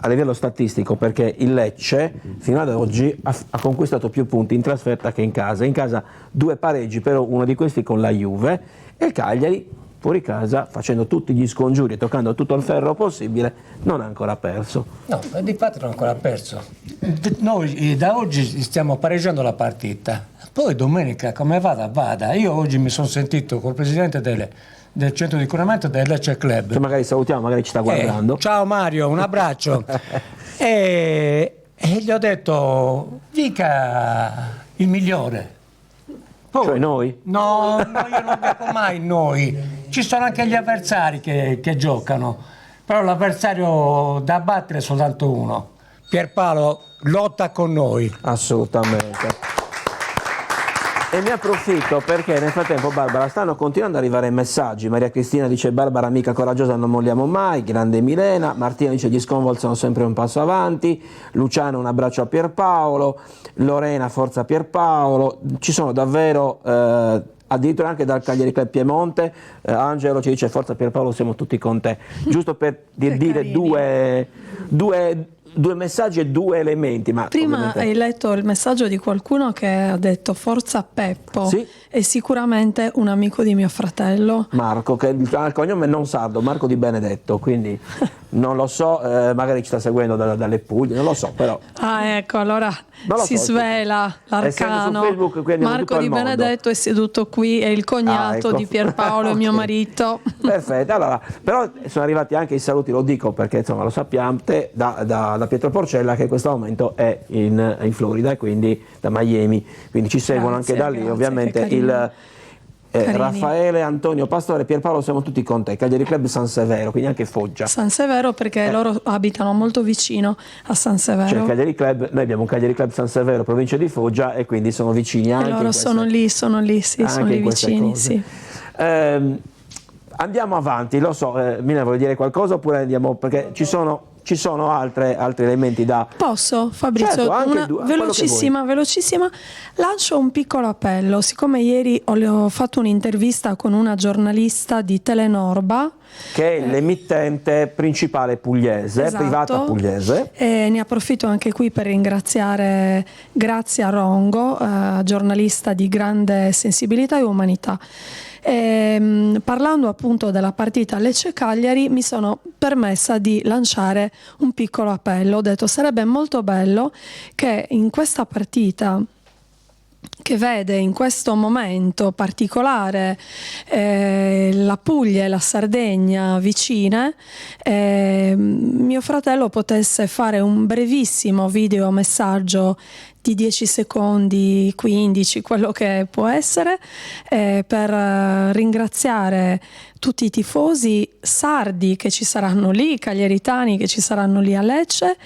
a livello statistico, perché il Lecce fino ad oggi ha conquistato più punti in trasferta che in casa. In casa 2 pareggi, però uno di questi con la Juve, e il Cagliari fuori casa, facendo tutti gli scongiuri e toccando tutto il ferro possibile, non ha ancora perso. No, di fatto non ha ancora perso. Noi da oggi stiamo pareggiando la partita. Poi domenica come vada. Io oggi mi sono sentito col presidente del centro di curamento del Lecce Club. Che magari salutiamo, magari ci sta guardando. Ciao Mario, un abbraccio. e gli ho detto, dica il migliore. Poi, cioè noi? No, io non dico mai noi. Ci sono anche gli avversari che giocano, però l'avversario da battere è soltanto uno. Pierpaolo lotta con noi. Assolutamente. E ne approfitto perché nel frattempo, Barbara, stanno continuando ad arrivare messaggi. Maria Cristina dice: Barbara, amica coraggiosa, non molliamo mai. Grande Milena. Martina dice: gli Sconvol sono sempre un passo avanti. Luciano, un abbraccio a Pierpaolo. Lorena, forza Pierpaolo. Ci sono davvero addirittura anche dal Cagliari Club Piemonte. Angelo ci dice: forza Pierpaolo, siamo tutti con te. Giusto per dire due messaggi e 2 elementi. Ma prima ovviamente... hai letto il messaggio di qualcuno che ha detto forza Peppo, sì? È sicuramente un amico di mio fratello Marco, che ha il cognome non sardo, Marco Di Benedetto, quindi non lo so, magari ci sta seguendo dalle Puglie, non lo so, però... ecco, allora si svela l'arcano. Facebook, Marco Di Benedetto è seduto qui, è il cognato ecco. di Pierpaolo, Okay. mio marito. Perfetto, allora, però sono arrivati anche i saluti, lo dico perché insomma lo sappiamo, da Pietro Porcella, che in questo momento è in Florida, e quindi da Miami, quindi ci seguono Grazie, anche da lì, grazie, ovviamente che Raffaele, Antonio Pastore, Pierpaolo, siamo tutti con te. Cagliari Club San Severo, quindi anche Foggia. San Severo, perché loro abitano molto vicino a San Severo. Cioè, Cagliari Club, noi abbiamo un Cagliari Club San Severo, provincia di Foggia, e quindi sono vicini anche. E loro sono lì, sì, sono lì vicini, sì. Andiamo avanti, lo so, Mina, vuoi dire qualcosa oppure andiamo, perché ci sono altri elementi da... Posso, Fabrizio? Certo, anche velocissima. Lancio un piccolo appello. Siccome ieri ho fatto un'intervista con una giornalista di Telenorba, che è l'emittente principale pugliese, esatto, privata pugliese. E ne approfitto anche qui per ringraziare Grazia Rongo, giornalista di grande sensibilità e umanità. Parlando appunto della partita Lecce-Cagliari, mi sono permessa di lanciare un piccolo appello. Ho detto: sarebbe molto bello che in questa partita, che vede in questo momento particolare la Puglia e la Sardegna vicine, mio fratello potesse fare un brevissimo video messaggio di 10 secondi, 15, quello che può essere, per ringraziare tutti i tifosi sardi che ci saranno lì, cagliaritani che ci saranno lì a Lecce,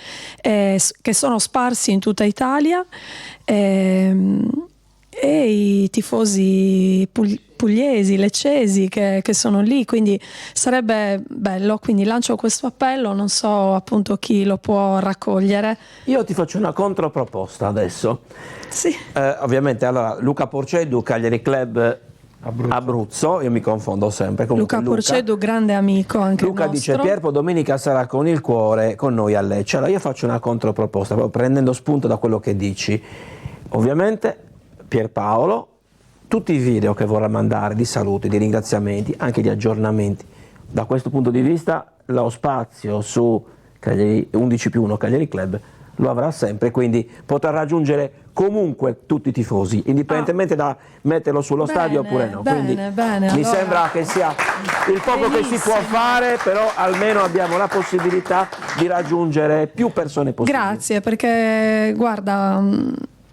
che sono sparsi in tutta Italia, e i tifosi pugliesi, leccesi che sono lì, quindi sarebbe bello. Quindi lancio questo appello, non so appunto chi lo può raccogliere. Io ti faccio una controproposta adesso. Sì. Ovviamente, allora, Luca Porceddu, Cagliari Club Abruzzo, io mi confondo sempre. Comunque, Luca Porceddu, grande amico anche Luca nostro. dice: Pierpo domenica sarà con il cuore con noi a Lecce. Allora io faccio una controproposta, proprio prendendo spunto da quello che dici. Ovviamente Pierpaolo, tutti i video che vorrà mandare di saluti, di ringraziamenti, anche di aggiornamenti, da questo punto di vista lo spazio su 11+1 Cagliari Club lo avrà sempre, quindi potrà raggiungere comunque tutti i tifosi, indipendentemente da metterlo sullo stadio oppure no. Quindi bene, mi allora, sembra che sia il poco che si può fare, però almeno abbiamo la possibilità di raggiungere più persone possibili. Grazie, perché guarda,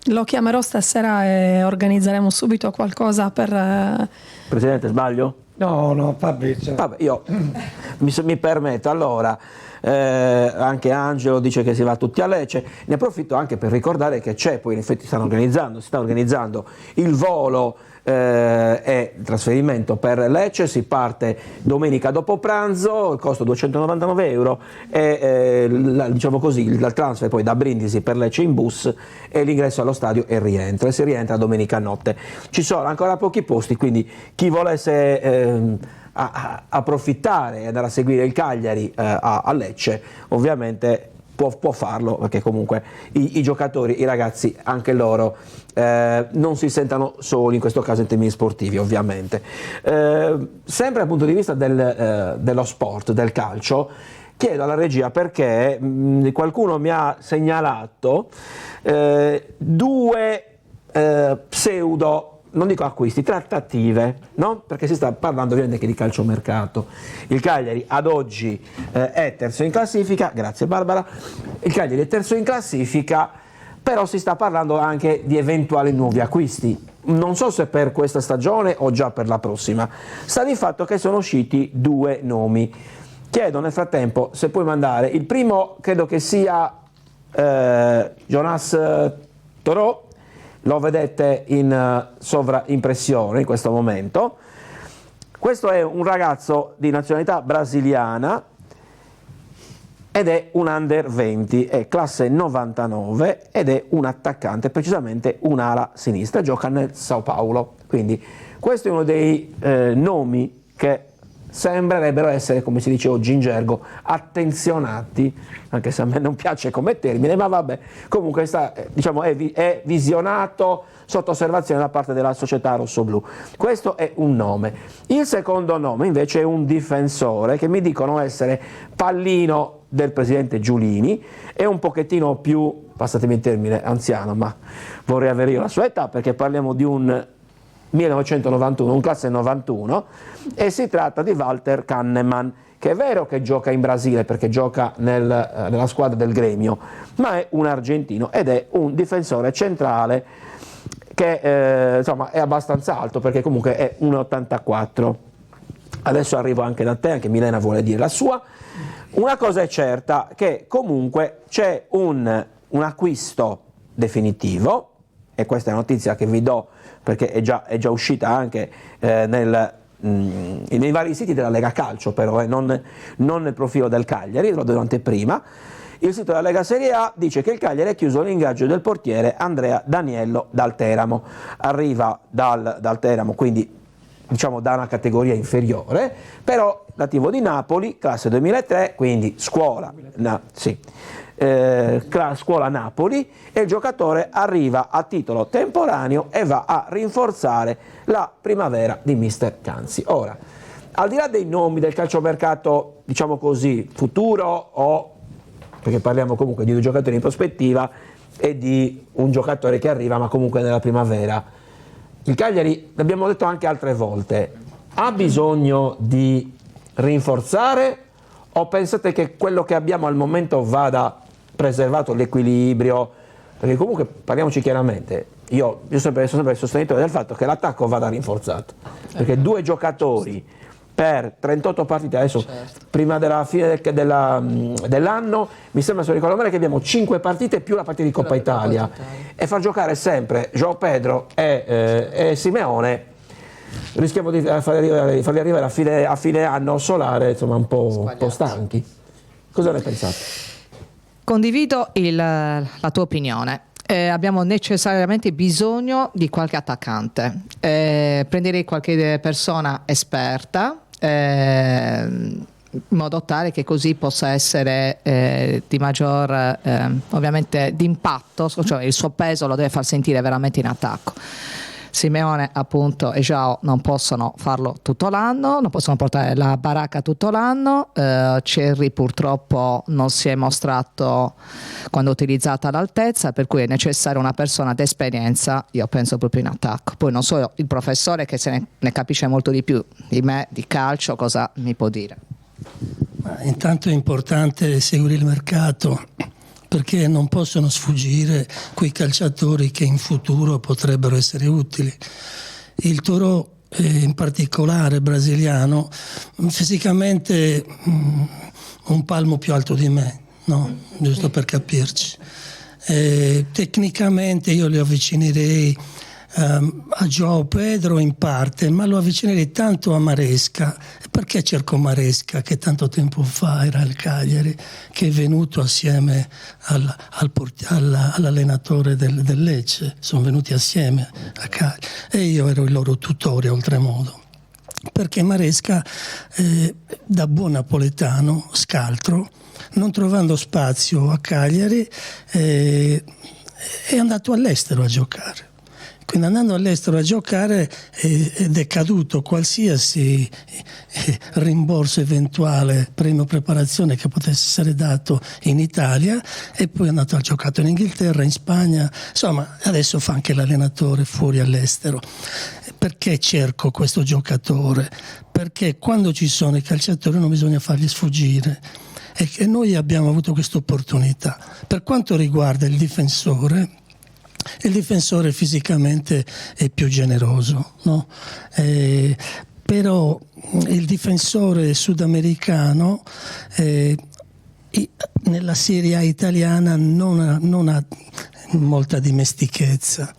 lo chiamerò stasera e organizzeremo subito qualcosa per... Presidente, sbaglio? No, Fabrizio. Vabbè, io mi permetto. Allora, anche Angelo dice che si va tutti a Lecce. Ne approfitto anche per ricordare che c'è, poi in effetti si sta organizzando il volo e il trasferimento per Lecce. Si parte domenica dopo pranzo, il costo 299 euro e diciamo così, il transfer poi da Brindisi per Lecce in bus e l'ingresso allo stadio e il rientro, e si rientra domenica notte. Ci sono ancora pochi posti, quindi chi volesse approfittare e andare a seguire il Cagliari a Lecce ovviamente può farlo, perché comunque i giocatori, i ragazzi, anche loro non si sentano soli in questo caso in termini sportivi, ovviamente. Sempre dal punto di vista dello sport, del calcio, chiedo alla regia, perché qualcuno mi ha segnalato due pseudo, non dico acquisti, trattative, no? Perché si sta parlando ovviamente anche di calciomercato. Il Cagliari ad oggi è terzo in classifica, grazie Barbara, il Cagliari è terzo in classifica, però si sta parlando anche di eventuali nuovi acquisti. Non so se per questa stagione o già per la prossima. Sta di fatto che sono usciti due nomi. Chiedo nel frattempo se puoi mandare, il primo credo che sia Jonas Torò. Lo vedete in sovraimpressione in questo momento. Questo è un ragazzo di nazionalità brasiliana ed è un under 20, è classe 99 ed è un attaccante, precisamente un'ala sinistra, gioca nel Sao Paulo. Quindi questo è uno dei nomi che sembrerebbero essere, come si dice oggi in gergo, attenzionati, anche se a me non piace come termine, ma vabbè, comunque è visionato, sotto osservazione da parte della società rossoblù. Questo è un nome. Il secondo nome invece è un difensore che mi dicono essere pallino del presidente Giulini, è un pochettino più, passatemi il termine, anziano, ma vorrei avere io la sua età, perché parliamo di un 1991, un classe 91, e si tratta di Walter Kahneman, che è vero che gioca in Brasile perché gioca nella squadra del Gremio, ma è un argentino ed è un difensore centrale che insomma è abbastanza alto, perché comunque è 1,84. Adesso arrivo anche da te, anche Milena vuole dire la sua. Una cosa è certa, che comunque c'è un acquisto definitivo, e questa è una notizia che vi do perché è già uscita anche nei vari siti della Lega Calcio, però non nel profilo del Cagliari, lo do in anteprima. Il sito della Lega Serie A dice che il Cagliari ha chiuso l'ingaggio del portiere Andrea Daniello dal Teramo. Arriva dal Teramo, quindi diciamo da una categoria inferiore, però nativo di Napoli, classe 2003, quindi scuola Napoli, e il giocatore arriva a titolo temporaneo e va a rinforzare la primavera di mister Canzi. Ora, al di là dei nomi del calciomercato, diciamo così, futuro, perché parliamo comunque di due giocatori in prospettiva e di un giocatore che arriva ma comunque nella primavera, il Cagliari, l'abbiamo detto anche altre volte, ha bisogno di rinforzare, o pensate che quello che abbiamo al momento vada preservato, l'equilibrio? Perché comunque, parliamoci chiaramente, io sono sempre sostenitore del fatto che l'attacco vada rinforzato, perché due giocatori per 38 partite, adesso certo, prima della fine dell'anno, mi sembra, se ricordo bene, che abbiamo 5 partite più la partita di Coppa Italia, e far giocare sempre João Pedro e Simeone, rischiamo di farli arrivare a fine anno solare, insomma, un po' stanchi. Cosa ne pensate? Condivido la tua opinione. Abbiamo necessariamente bisogno di qualche attaccante. Prenderei qualche persona esperta, in modo tale che così possa essere di maggior ovviamente di impatto, cioè il suo peso lo deve far sentire veramente in attacco. Simeone appunto e João non possono farlo tutto l'anno, non possono portare la baracca tutto l'anno. Cerri purtroppo non si è mostrato quando utilizzata all'altezza, per cui è necessaria una persona d'esperienza, io penso proprio in attacco. Poi non so il professore, che se ne capisce molto di più di me di calcio, cosa mi può dire. Ma intanto è importante seguire il mercato, perché non possono sfuggire quei calciatori che in futuro potrebbero essere utili. Il Toro, in particolare brasiliano, fisicamente un palmo più alto di me, no? Giusto per capirci. Tecnicamente io li avvicinerei a João Pedro in parte, ma lo avvicinerei tanto a Maresca. Perché cerco Maresca, che tanto tempo fa era al Cagliari, che è venuto assieme all'allenatore del Lecce, sono venuti assieme a Cagliari e io ero il loro tutore oltremodo. Perché Maresca, da buon napoletano, scaltro, non trovando spazio a Cagliari, è andato all'estero a giocare. Quindi andando all'estero a giocare è decaduto qualsiasi rimborso eventuale, prima preparazione che potesse essere dato in Italia, e poi è andato a giocare in Inghilterra, in Spagna, insomma adesso fa anche l'allenatore fuori all'estero. Perché cerco questo giocatore? Perché quando ci sono i calciatori non bisogna farli sfuggire, e che noi abbiamo avuto questa opportunità. Per quanto riguarda il difensore fisicamente è più generoso, no? Però il difensore sudamericano nella Serie A italiana non ha molta dimestichezza.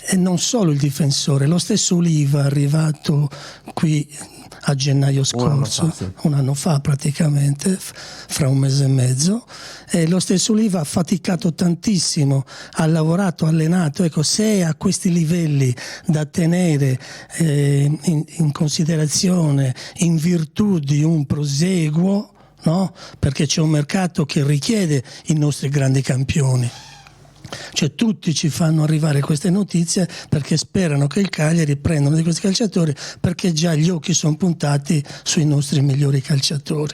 E non solo il difensore, lo stesso Oliva è arrivato qui a gennaio scorso, un anno fa praticamente, fra un mese e mezzo, e lo stesso Oliva ha faticato tantissimo, ha lavorato, ha allenato. Ecco, se è a questi livelli da tenere in considerazione in virtù di un proseguo, no? Perché c'è un mercato che richiede i nostri grandi campioni. Cioè tutti ci fanno arrivare queste notizie perché sperano che il Cagliari prendano di questi calciatori, perché già gli occhi sono puntati sui nostri migliori calciatori.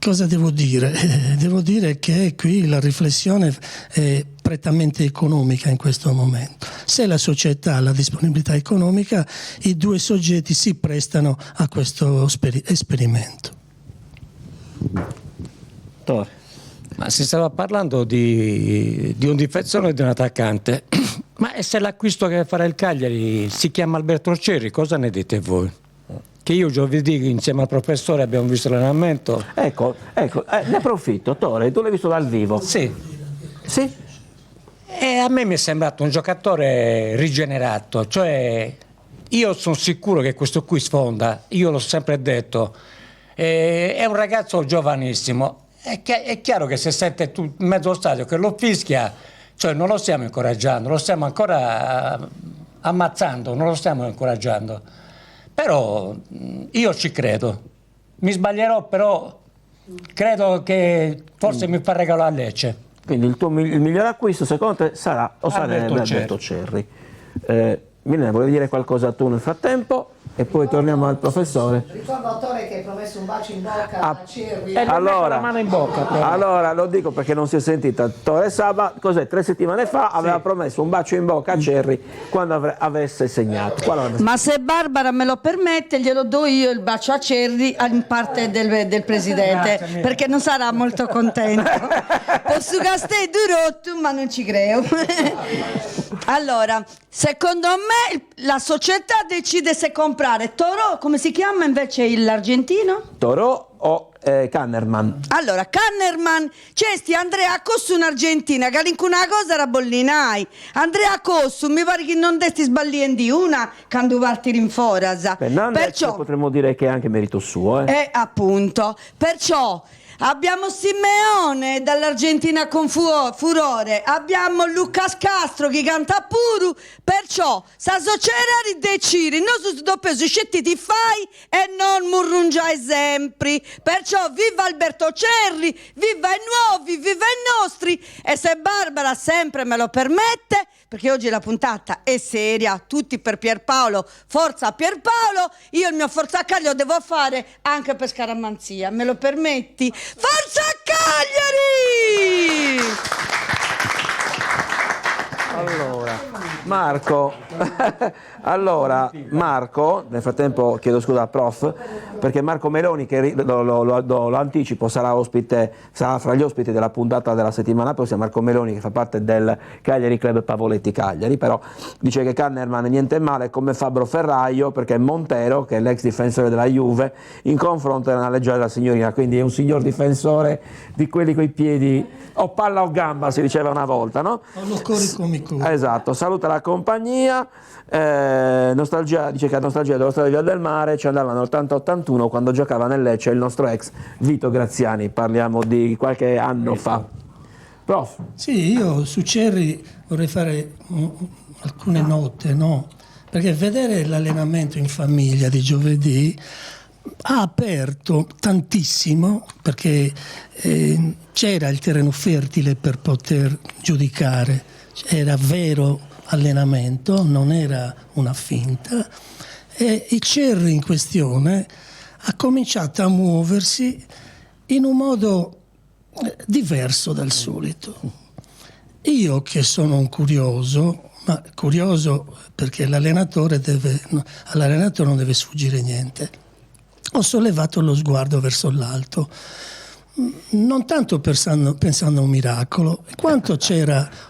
Cosa devo dire? Devo dire che qui la riflessione è prettamente economica in questo momento. Se la società ha la disponibilità economica, i due soggetti si prestano a questo esperimento. Tore. Ma si stava parlando di un difensore e di un attaccante, ma se l'acquisto che farà il Cagliari si chiama Alberto Cerri, cosa ne dite voi? Che io giovedì insieme al professore abbiamo visto l'allenamento. Ecco, ne approfitto, Tore, tu l'hai visto dal vivo? Sì. Sì? E a me mi è sembrato un giocatore rigenerato, cioè io sono sicuro che questo qui sfonda, io l'ho sempre detto, è un ragazzo giovanissimo. È chiaro che se sente mezzo stadio che lo fischia, cioè non lo stiamo incoraggiando, lo stiamo ancora ammazzando, non lo stiamo incoraggiando. Però io ci credo, mi sbaglierò, però credo che forse mi fa regalo a Lecce. Quindi il miglior acquisto secondo te sarà o sarebbe Alberto Cerri. Milena, vuoi dire qualcosa tu nel frattempo? E poi torniamo al professore. Ricordo a Tore che hai promesso un bacio in bocca a Cerri. La mano in bocca. Allora, lo dico perché non si è sentita. Tore Saba, 3 settimane fa, aveva promesso un bacio in bocca a Cerri quando avesse segnato. Ma se Barbara me lo permette, glielo do io il bacio a Cerri in parte del presidente, perché non sarà molto contento. Posso gastare durotto, ma non ci credo. Allora, secondo me la società decide se comprare Toro, come si chiama invece l'argentino? Toro o Kannerman? Allora, Kannerman, c'è Andrea Cossu in Argentina, che una cosa era bollinai. Andrea Cossu, mi pare che non desti sbagliendi una, quando parti in forasa. Perciò potremmo dire che è anche merito suo. Appunto, perciò abbiamo Simeone dall'Argentina con furore, abbiamo Lucas Castro che canta puro, perciò sa società decidi, non su doppio su scetti ti fai e non murrungiai sempre, perciò viva Alberto Cerri, viva i nuovi, viva i nostri, e se Barbara sempre me lo permette, perché oggi la puntata è seria, tutti per Pierpaolo, forza Pierpaolo, io il mio forza Cagliari lo devo fare anche per Scaramanzia, me lo permetti? Forza Cagliari! Allora, Marco, nel frattempo chiedo scusa al prof, perché Marco Meloni, che lo anticipo, sarà fra gli ospiti della puntata della settimana prossima. Marco Meloni, che fa parte del Cagliari Club Pavoletti Cagliari, però dice che Kannerman niente male come Fabro Ferraio, perché Montero, che è l'ex difensore della Juve, in confronto è una leggiadra signorina, quindi è un signor difensore di quelli coi piedi o palla o gamba, si diceva una volta, no? Esatto, saluta la compagnia. Nostalgia, dice che a nostalgia dello stadio Via del Mare ci andavano nell'80-81 quando giocava nel Lecce il nostro ex Vito Graziani, parliamo di qualche anno fa. Prof. Sì, io su Cerri vorrei fare alcune note, no? Perché vedere l'allenamento in famiglia di giovedì ha aperto tantissimo, perché c'era il terreno fertile per poter giudicare, era vero allenamento, non era una finta, e il Cerri in questione ha cominciato a muoversi in un modo diverso dal solito. Io, che sono un curioso, ma curioso perché all'allenatore non deve sfuggire niente, ho sollevato lo sguardo verso l'alto, non tanto pensando a un miracolo, quanto c'era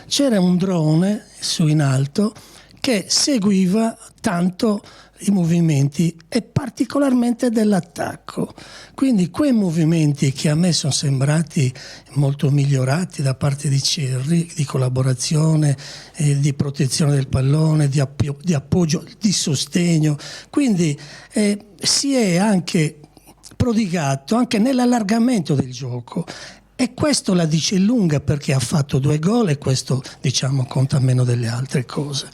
c'era un drone su in alto che seguiva tanto i movimenti e particolarmente dell'attacco. Quindi quei movimenti che a me sono sembrati molto migliorati da parte di Cerri, di collaborazione, di protezione del pallone, di appoggio, di sostegno. Quindi si è anche prodigato anche nell'allargamento del gioco. E questo la dice lunga, perché ha fatto 2 gol e questo, diciamo, conta meno delle altre cose.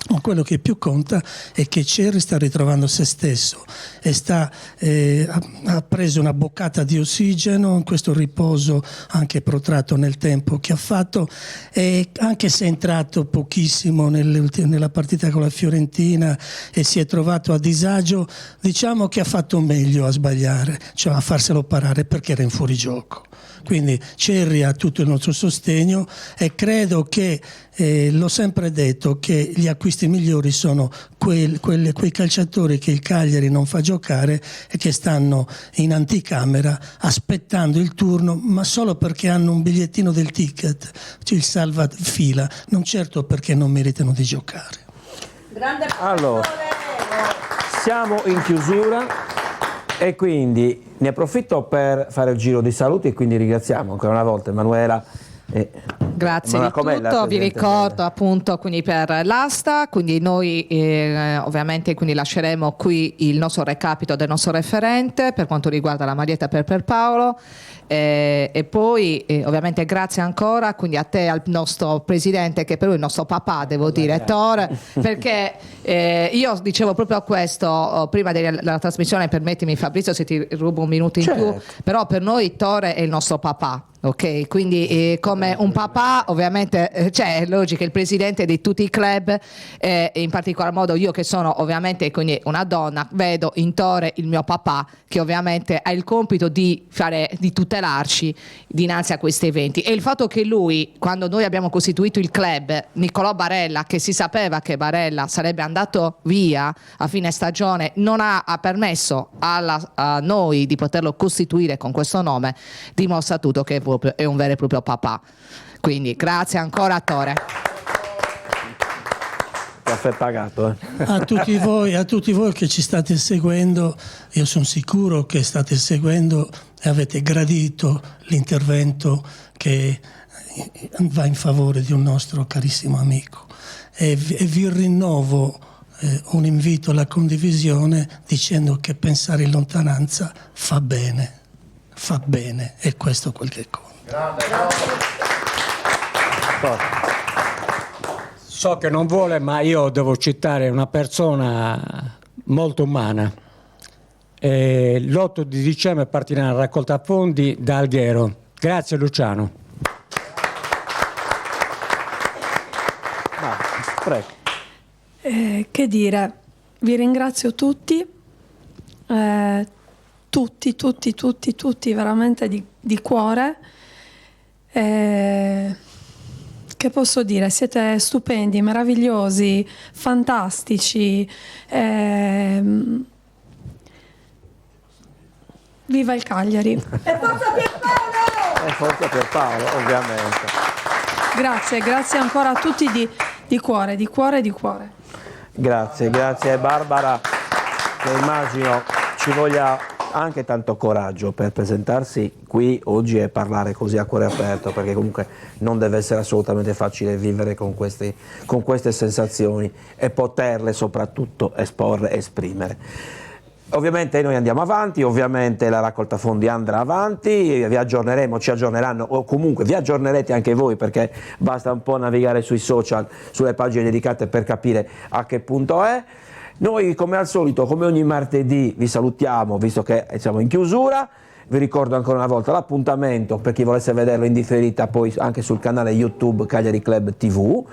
Ma quello che più conta è che Cerri sta ritrovando se stesso e ha preso una boccata di ossigeno in questo riposo anche protratto nel tempo che ha fatto, e anche se è entrato pochissimo nella partita con la Fiorentina e si è trovato a disagio, diciamo che ha fatto meglio a sbagliare, cioè a farselo parare, perché era in fuorigioco. Quindi Cerri ha tutto il nostro sostegno e credo che, l'ho sempre detto, che gli acquisti migliori sono quei calciatori che il Cagliari non fa giocare e che stanno in anticamera aspettando il turno, ma solo perché hanno un bigliettino del ticket, cioè il salvafila, non certo perché non meritano di giocare. Allora, siamo in chiusura. E quindi ne approfitto per fare il giro di saluti e quindi ringraziamo ancora una volta Emanuela. Grazie di tutto, vi ricordo appunto quindi per l'asta, quindi noi ovviamente quindi lasceremo qui il nostro recapito del nostro referente per quanto riguarda la maglietta per Paolo. E poi ovviamente grazie ancora quindi a te, al nostro presidente, che per lui è il nostro papà, devo dire, Tor, perché io dicevo proprio questo prima della trasmissione, permettimi Fabrizio se ti rubo un minuto in più, però per noi Tor è il nostro papà. Ok, quindi come un papà ovviamente è logico, il presidente di tutti i club, in particolar modo io che sono ovviamente quindi una donna, vedo in Tore il mio papà, che ovviamente ha il compito di tutelarci dinanzi a questi eventi, e il fatto che lui, quando noi abbiamo costituito il club, Niccolò Barella, che si sapeva che Barella sarebbe andato via a fine stagione, non ha permesso a noi di poterlo costituire con questo nome, dimostra tutto che è un vero e proprio papà. Quindi grazie ancora a Tore. Caffè pagato. A tutti voi che ci state seguendo, io sono sicuro che state seguendo e avete gradito l'intervento che va in favore di un nostro carissimo amico, e vi rinnovo un invito alla condivisione, dicendo che pensare in lontananza fa bene, e questo è quel che conta. So che non vuole, ma io devo citare una persona molto umana. L'8 di dicembre partirà una raccolta fondi da Alghero. Grazie Luciano. Prego. Che dire, vi ringrazio tutti, tutti, veramente di cuore. Che posso dire? Siete stupendi, meravigliosi, fantastici. Viva il Cagliari! E forza Pierpaolo! E forza Pierpaolo, ovviamente. Grazie ancora a tutti di cuore. Grazie Barbara, che immagino ci voglia anche tanto coraggio per presentarsi qui oggi e parlare così a cuore aperto, perché comunque non deve essere assolutamente facile vivere con queste sensazioni e poterle soprattutto esporre e esprimere. Ovviamente noi andiamo avanti, ovviamente la raccolta fondi andrà avanti, vi aggiorneremo, ci aggiorneranno, o comunque vi aggiornerete anche voi, perché basta un po' navigare sui social, sulle pagine dedicate per capire a che punto è. Noi come al solito, come ogni martedì, vi salutiamo, visto che siamo in chiusura. Vi ricordo ancora una volta l'appuntamento per chi volesse vederlo in differita poi anche sul canale YouTube Cagliari Club TV.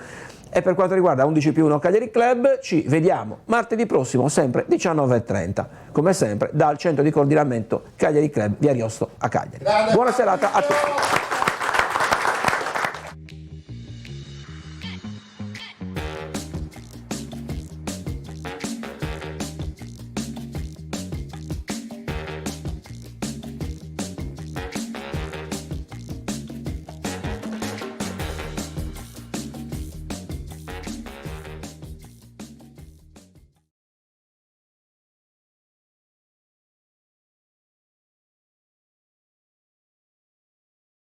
E per quanto riguarda 11+1 Cagliari Club, ci vediamo martedì prossimo, sempre 19:30, come sempre dal centro di coordinamento Cagliari Club, via Ariosto a Cagliari. Buona serata a tutti.